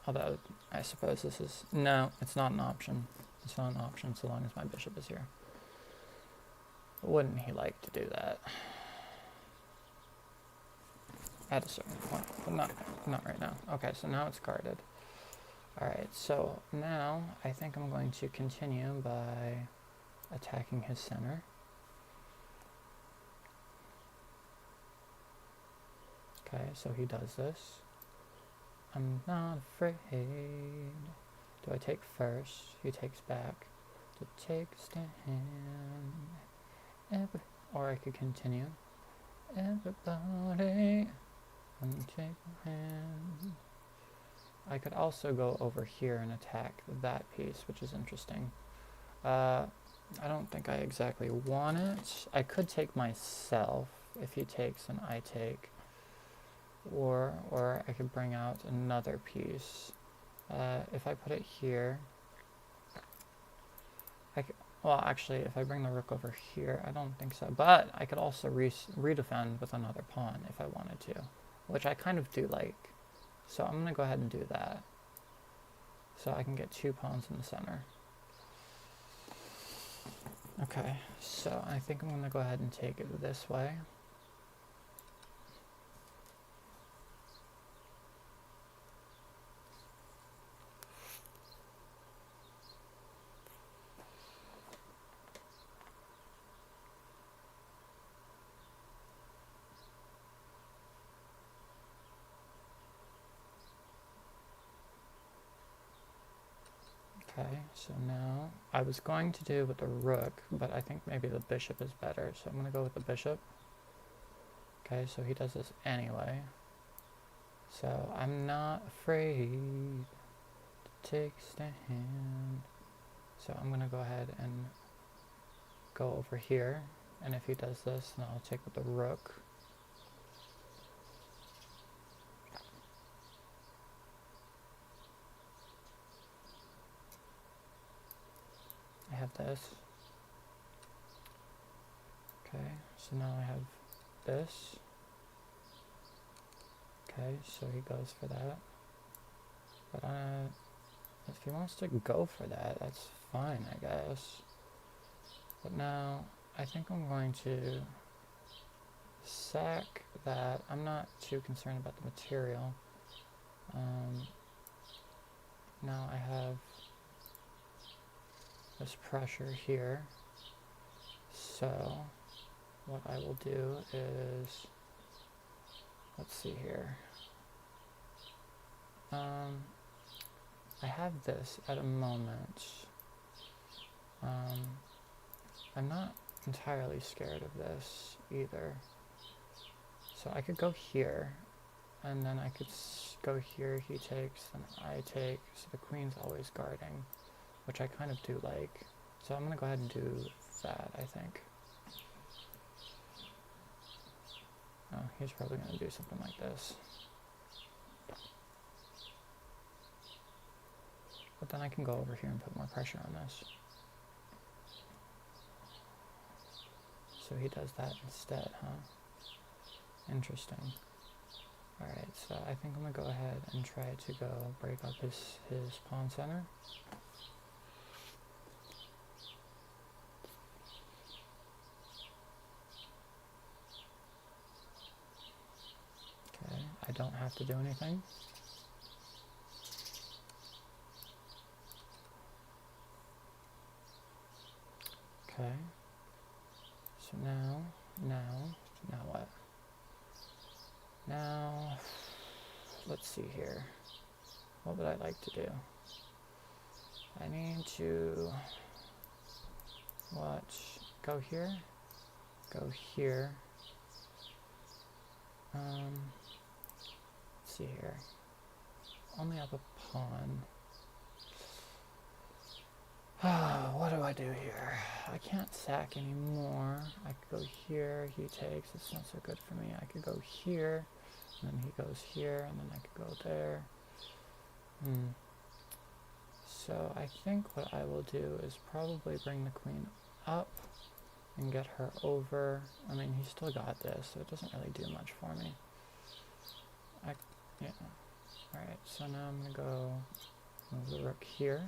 Although, I suppose this is... No, it's not an option. It's not an option so long as my bishop is here. Wouldn't he like to do that? At a certain point, but not right now. Okay, so now it's guarded. Alright, so now I think I'm going to continue by attacking his center. Okay, so he does this. I'm not afraid. Do I take first? He takes back. To take a stand. Or I could continue. Everybody, take a hand. I could also go over here and attack that piece, which is interesting. I don't think I exactly want it. I could take myself if he takes and I take. Or I could bring out another piece. If I put it here, well, actually, if I bring the rook over here, I don't think so. But I could also redefend with another pawn if I wanted to, which I kind of do like. So I'm going to go ahead and do that. So I can get 2 pawns in the center. Okay, so I think I'm gonna go ahead and take it this way. Okay, so now I was going to do with the rook, but I think maybe the bishop is better, so I'm going to go with the bishop. Okay, so he does this anyway. So I'm not afraid to take stand. So I'm going to go ahead and go over here, and if he does this, then I'll take with the rook. I have this. Okay, so now I have this. Okay, so he goes for that. But if he wants to go for that, that's fine, I guess. But now, I think I'm going to sack that. I'm not too concerned about the material. Now I have this pressure here. So, what I will do is, let's see here. I have this at a moment. I'm not entirely scared of this either. So I could go here, and then I could go here, he takes, then I take, so the queen's always guarding, which I kind of do like. So I'm going to go ahead and do that, I think. Oh, he's probably going to do something like this. But then I can go over here and put more pressure on this. So he does that instead, huh? Interesting. Alright, so I think I'm going to go ahead and try to go break up his pawn center. Okay, I don't have to do anything. Okay. So now what? Now, let's see here. What would I like to do? I need to go here, go here. Let's see here. Only up a pawn. What do I do here? I can't sack anymore. I could go here, he takes, it's not so good for me. I could go here, and then he goes here, and then I could go there. So I think what I will do is probably bring the queen up and get her over. I mean, he still got this, so it doesn't really do much for me. Yeah. Alright, so now I'm going to go move the rook here.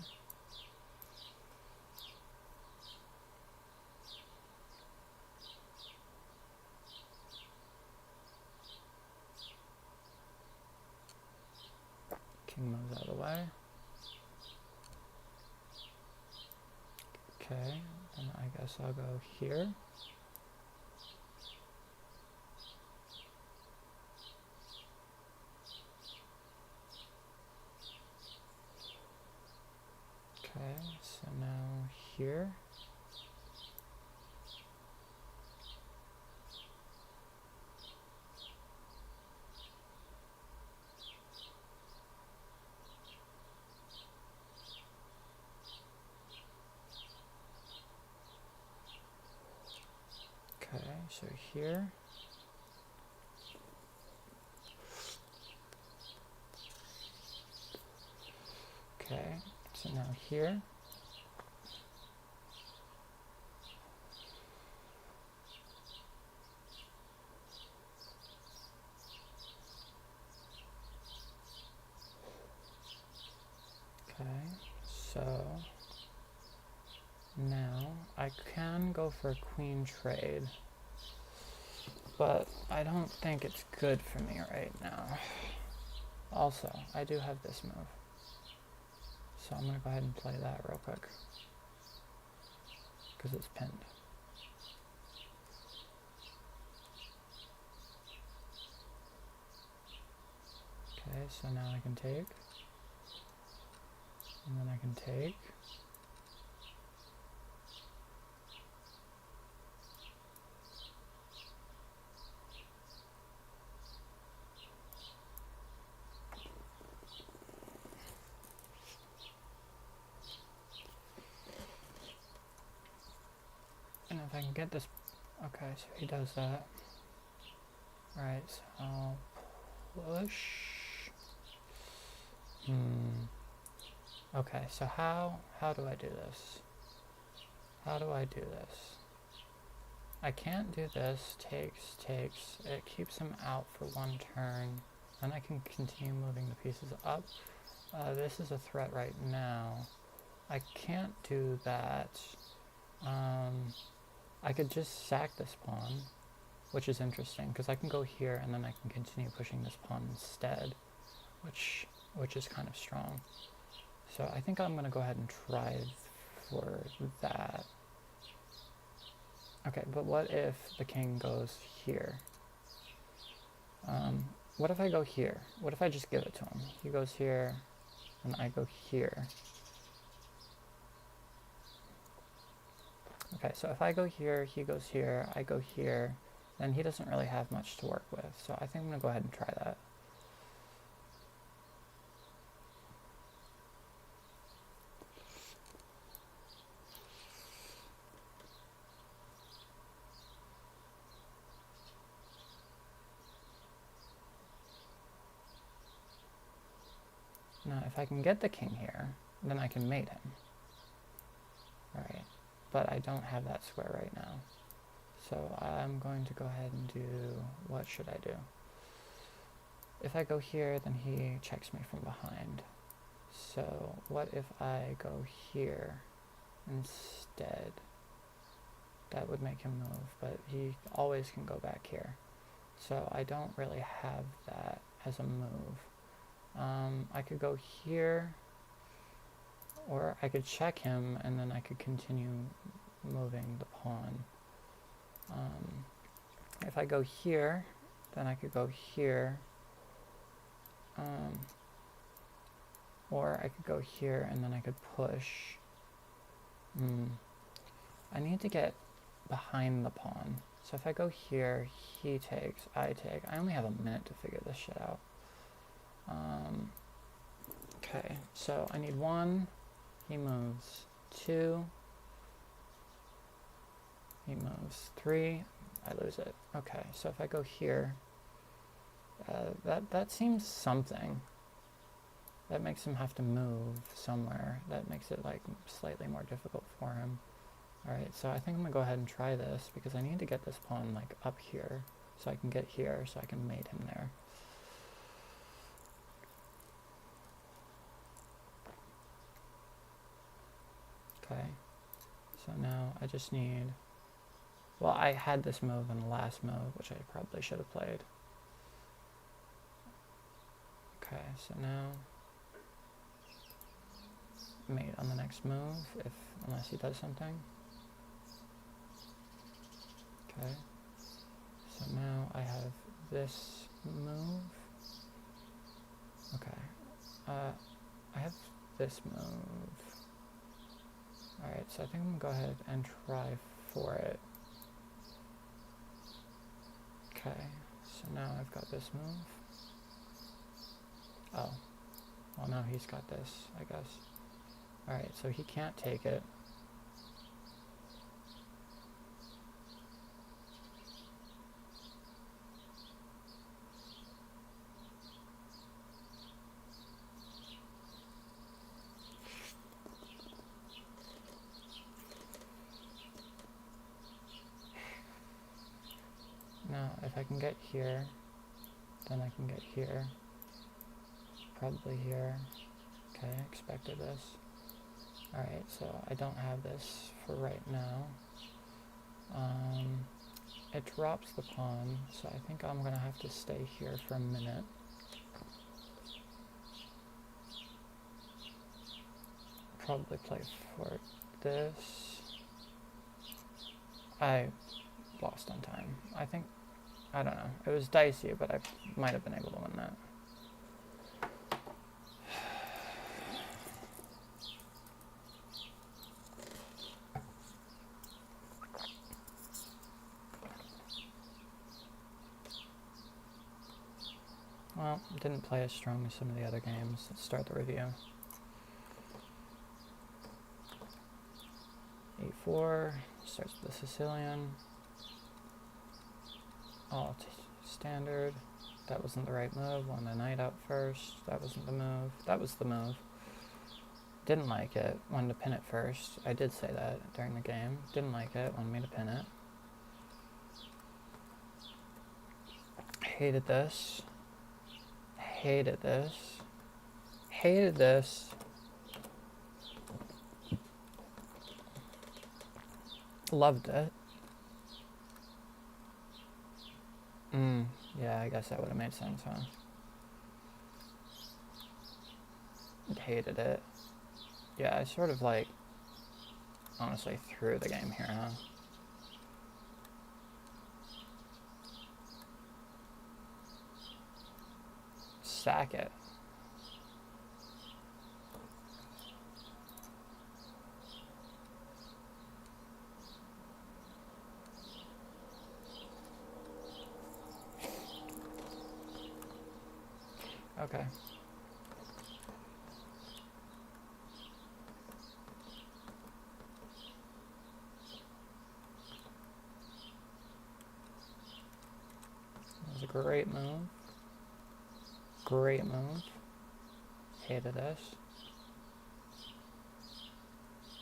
King moves out of the way. Okay, and I guess I'll go here. Okay, so now here. Okay, so here. Okay, so now here. Okay, so now I can go for a queen trade, but I don't think it's good for me right now. Also, I do have this move, so I'm going to go ahead and play that real quick, because it's pinned. Okay, so now I can take, and then I can take. And if I can get this, okay, so he does that. Alright, so I'll push. Okay, so how do I do this? How do I do this? I can't do this. Takes. It keeps him out for one turn. Then I can continue moving the pieces up. This is a threat right now. I can't do that. I could just sack this pawn, which is interesting, because I can go here and then I can continue pushing this pawn instead, which is kind of strong. So I think I'm going to go ahead and try for that. Okay, but what if the king goes here? What if I go here? What if I just give it to him? He goes here, and I go here. Okay, so if I go here, he goes here, I go here, then he doesn't really have much to work with. So I think I'm going to go ahead and try that. Now, if I can get the king here, then I can mate him. Alright, but I don't have that square right now. So I'm going to go ahead and do, what should I do? If I go here, then he checks me from behind. So what if I go here instead? That would make him move, but he always can go back here. So I don't really have that as a move. I could go here, or I could check him and then I could continue moving the pawn. If I go here, then I could go here, or I could go here and then I could push. I need to get behind the pawn. So if I go here, he takes, I take. I only have a minute to figure this shit out. Okay, so I need 1, he moves 2, he moves 3, I lose it. Okay, so if I go here, that seems something. That makes him have to move somewhere. That makes it like slightly more difficult for him. Alright, so I think I'm gonna go ahead and try this because I need to get this pawn like up here so I can get here so I can mate him there. Okay, so now I just need, well, I had this move in the last move, which I probably should have played. Okay, so now mate on the next move, unless he does something. Okay, so now I have this move. Okay, I have this move. Alright, so I think I'm going to go ahead and try for it. Okay, so now I've got this move. Oh, well now he's got this, I guess. Alright, so he can't take it. Now, if I can get here, then I can get here. Probably here. Okay, I expected this. Alright, so I don't have this for right now. It drops the pawn, so I think I'm gonna have to stay here for a minute. Probably play for this. I lost on time. I don't know. It was dicey, but I might have been able to win that. Well, didn't play as strong as some of the other games. Let's start the review. A4, starts with the Sicilian. All standard. That wasn't the right move. Won the knight out first. That wasn't the move. That was the move. Didn't like it. Wanted to pin it first. I did say that during the game. Didn't like it. Wanted me to pin it. Hated this. Hated this. Hated this. Loved it. Yeah, I guess that would have made sense, huh? Hated it. Yeah, I sort of like, honestly, threw the game here, huh? Sack it. Okay. That was a great move. Great move. Hated this.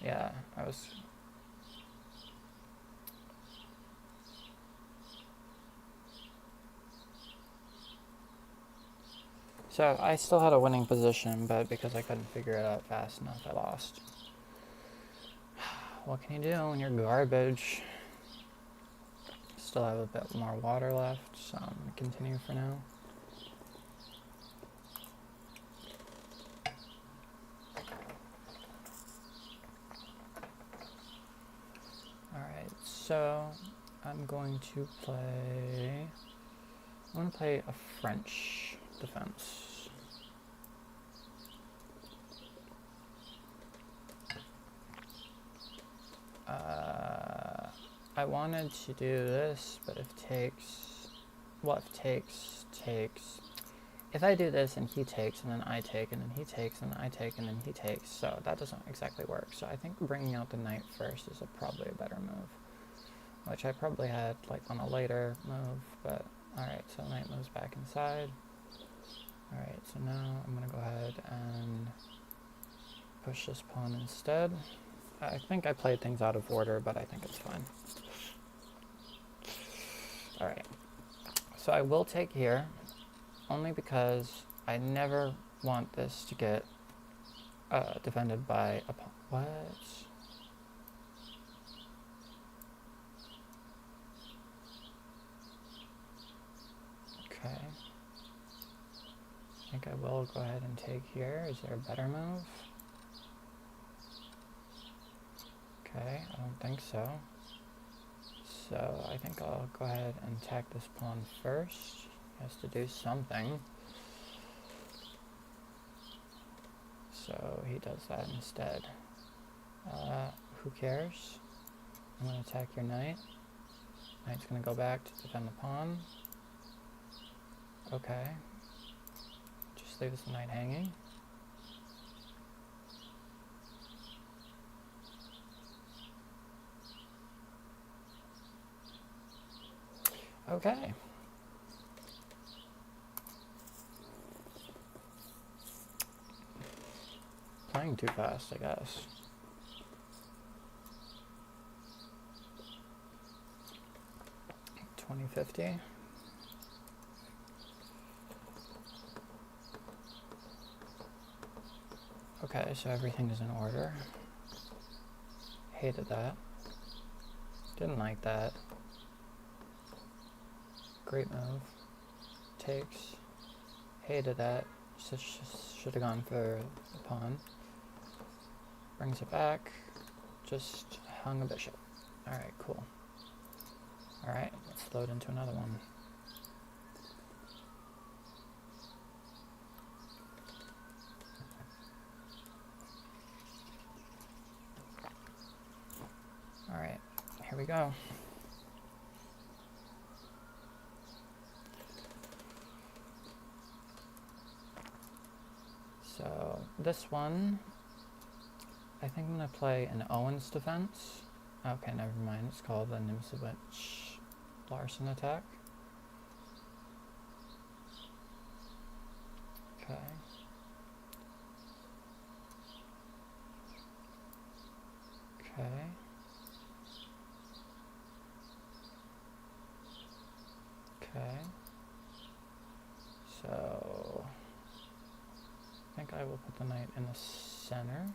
Yeah, I was... So, I still had a winning position, but because I couldn't figure it out fast enough, I lost. What can you do when you're garbage? Still have a bit more water left, so I'm going to continue for now. Alright, so I'm going to play... I'm going to play a French defense. I wanted to do this, but if takes... Well, if takes... If I do this and he takes, and then I take, and then he takes, and then I take, and then he takes, so that doesn't exactly work. So I think bringing out the knight first is probably a better move, which I probably had like on a later move, but alright, so knight moves back inside. Alright, so now I'm going to go ahead and push this pawn instead. I think I played things out of order, but I think it's fine. Alright, so I will take here, only because I never want this to get defended by a pawn. What? Okay. I think I will go ahead and take here. Is there a better move? Okay, I don't think so. So I think I'll go ahead and attack this pawn first. He has to do something. So he does that instead. Who cares? I'm going to attack your knight. Knight's going to go back to defend the pawn. Okay. Just leaves the knight hanging. Okay. Playing too fast, I guess. $20.50. Okay, so everything is in order. Hated that. Didn't like that. Great move. Takes. Hated that. Should have gone for the pawn. Brings it back. Just hung a bishop. Alright, cool. Alright, let's load into another one. Alright, here we go. So, this one, I think I'm going to play an Owens defense. Okay, never mind. It's called the Nimzowitsch Larsen attack. Okay. Okay. Okay. So, I think I will put the knight in the center.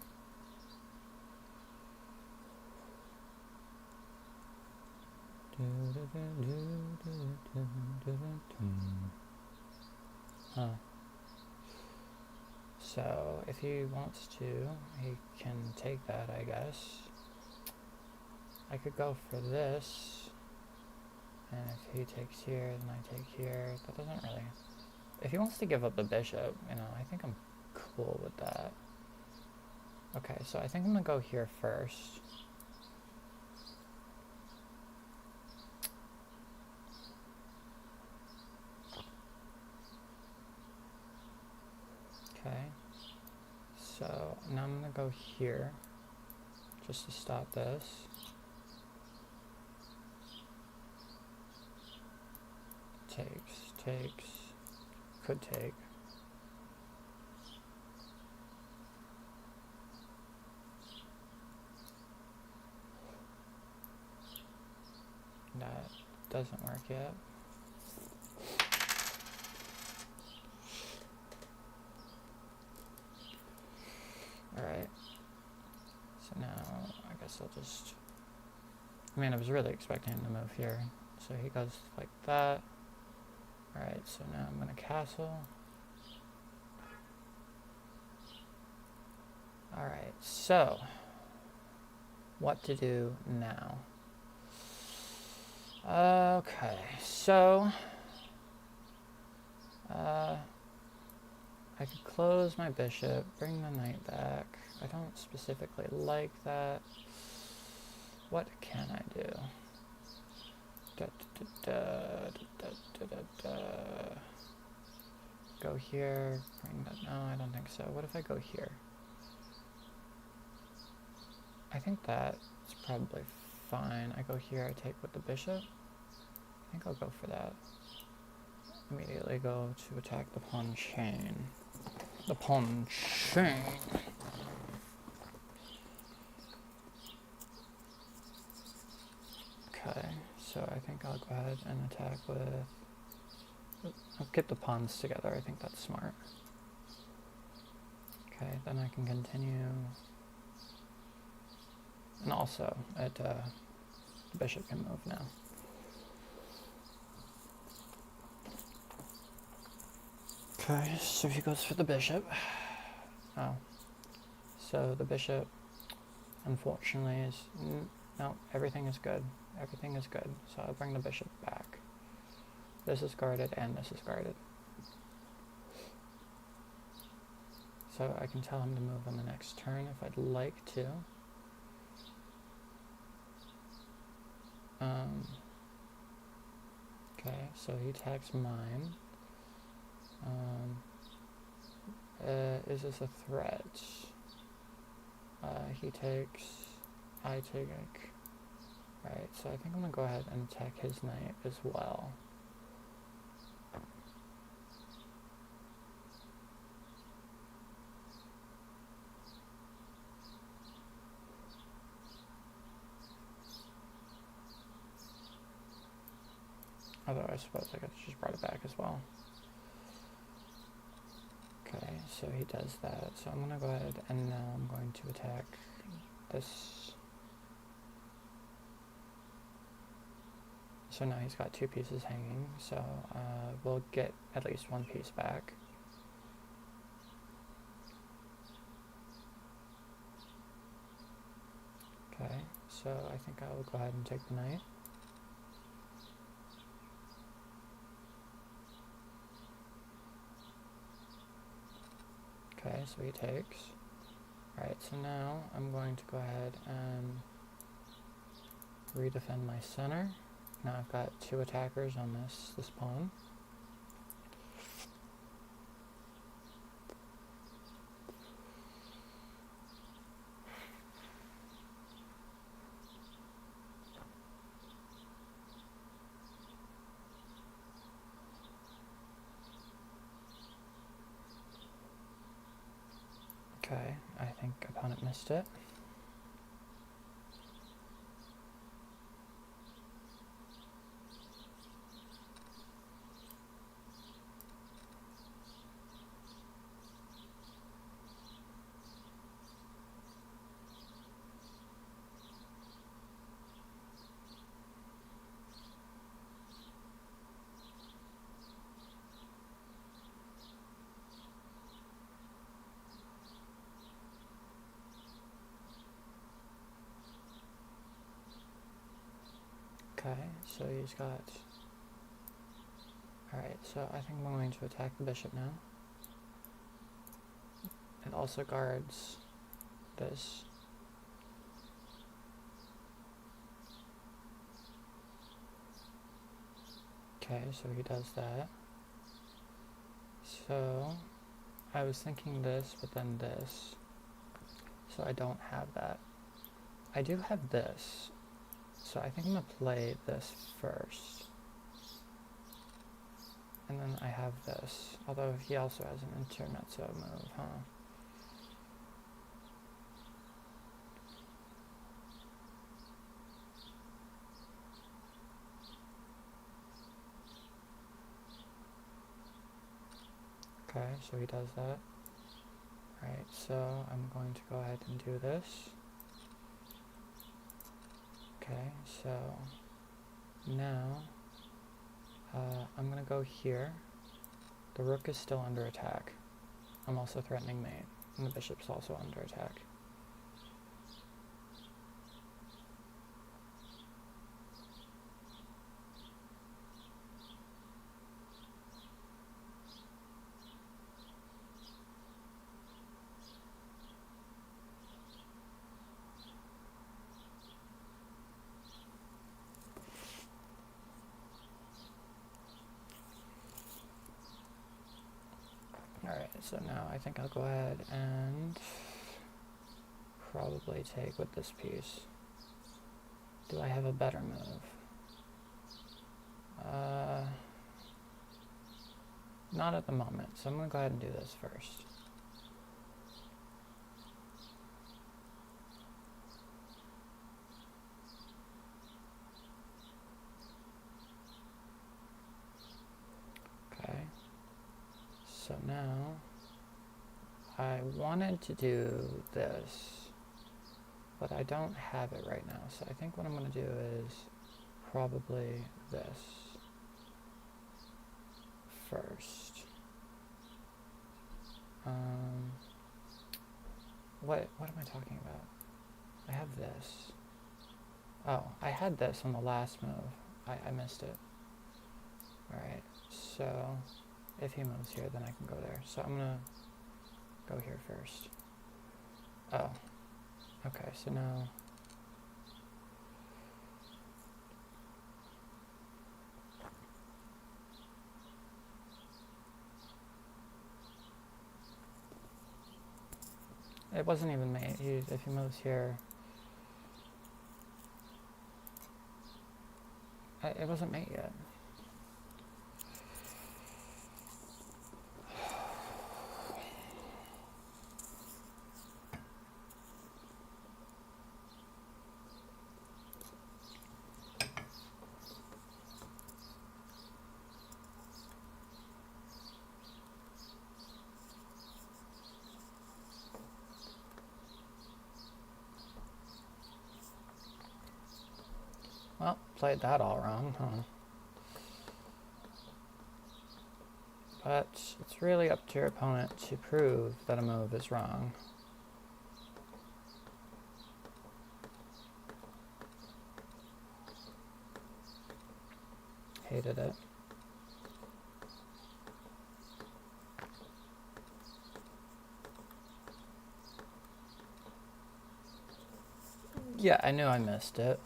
Huh. So, if he wants to, he can take that, I guess. I could go for this. And if he takes here, then I take here. That doesn't really... If he wants to give up the bishop, you know, I think I'm cool with that. Okay, so I think I'm going to go here first. Okay. So now I'm going to go here just to stop this. Takes, could take. That doesn't work yet. Alright. So now, I guess I'll just... I mean, I was really expecting him to move here. So he goes like that. Alright, so now I'm going to castle. Alright, so... what to do now? Okay, so... I could close my bishop, bring the knight back. I don't specifically like that. What can I do? Go here, bring that. No, I don't think so. What if I go here? I think that's probably fine. I go here, I take with the bishop. I think I'll go for that. Immediately go to attack the pawn chain. The pawn chain. Okay, so I think I'll go ahead and attack with... I'll get the pawns together, I think that's smart. Okay, then I can continue. And also, the bishop can move now. Okay, so he goes for the bishop. Oh. So the bishop, unfortunately, is... no, everything is good. Everything is good. So I'll bring the bishop back. This is guarded and this is guarded. So I can tell him to move on the next turn if I'd like to. Okay, so he attacks mine. Is this a threat? He takes, I take. Right, so I think I'm gonna go ahead and attack his knight as well. Although I suppose I could have just brought it back as well. Okay, so he does that. So I'm going to go ahead and now I'm going to attack this So now he's got 2 pieces hanging, so we'll get at least 1 piece back. Okay, so I think I will go ahead and take the knight. Okay, so he takes. Alright, so now I'm going to go ahead and redefend my center. Now I've got 2 attackers on this pawn. Okay, I think opponent missed it. Okay, so he's got... Alright, so I think I'm going to attack the bishop now. It also guards this. Okay, so he does that. So I was thinking this, but then this. So I don't have that. I do have this. So I think I'm going to play this first. And then I have this. Although he also has an intermezzo move, huh? Okay, so he does that. Alright, so I'm going to go ahead and do this. Okay, so now I'm going to go here. The rook is still under attack. I'm also threatening mate, and the bishop's also under attack. Alright, so now I think I'll go ahead and probably take with this piece. Do I have a better move? Not at the moment, so I'm going to go ahead and do this first. Okay, so now I wanted to do this, but I don't have it right now, so I think what I'm going to do is probably this first. What am I talking about? I have this. Oh, I had this on the last move. I missed it. Alright, so if he moves here, then I can go there. So I'm gonna go here first. Oh, okay, so now... It wasn't even mate. If he moves here... It wasn't mate yet. Well, played that all wrong, huh? But it's really up to your opponent to prove that a move is wrong. Hated it. Yeah, I knew I missed it.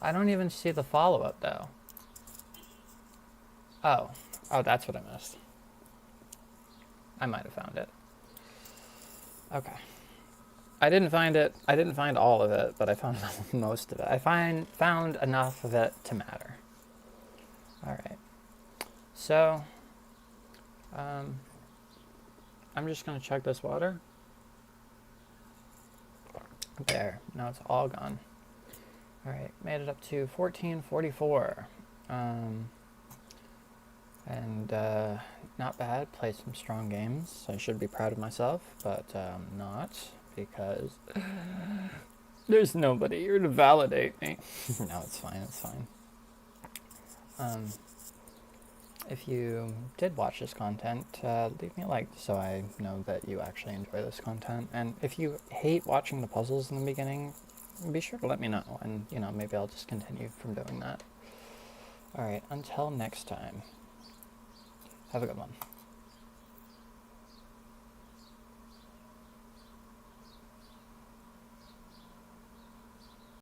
I don't even see the follow-up, though. Oh. Oh, that's what I missed. I might have found it. Okay. I didn't find it. I didn't find all of it, but I found most of it. I found enough of it to matter. All right. So, I'm just going to chug this water. There. Now it's all gone. All right. Made it up to 1444. And not bad. Played some strong games. I should be proud of myself, but not, because there's nobody here to validate me. No, it's fine. It's fine. If you did watch this content, leave me a like so I know that you actually enjoy this content. And if you hate watching the puzzles in the beginning, be sure to let me know, and maybe I'll just continue from doing that. All right, until next time. Have a good one.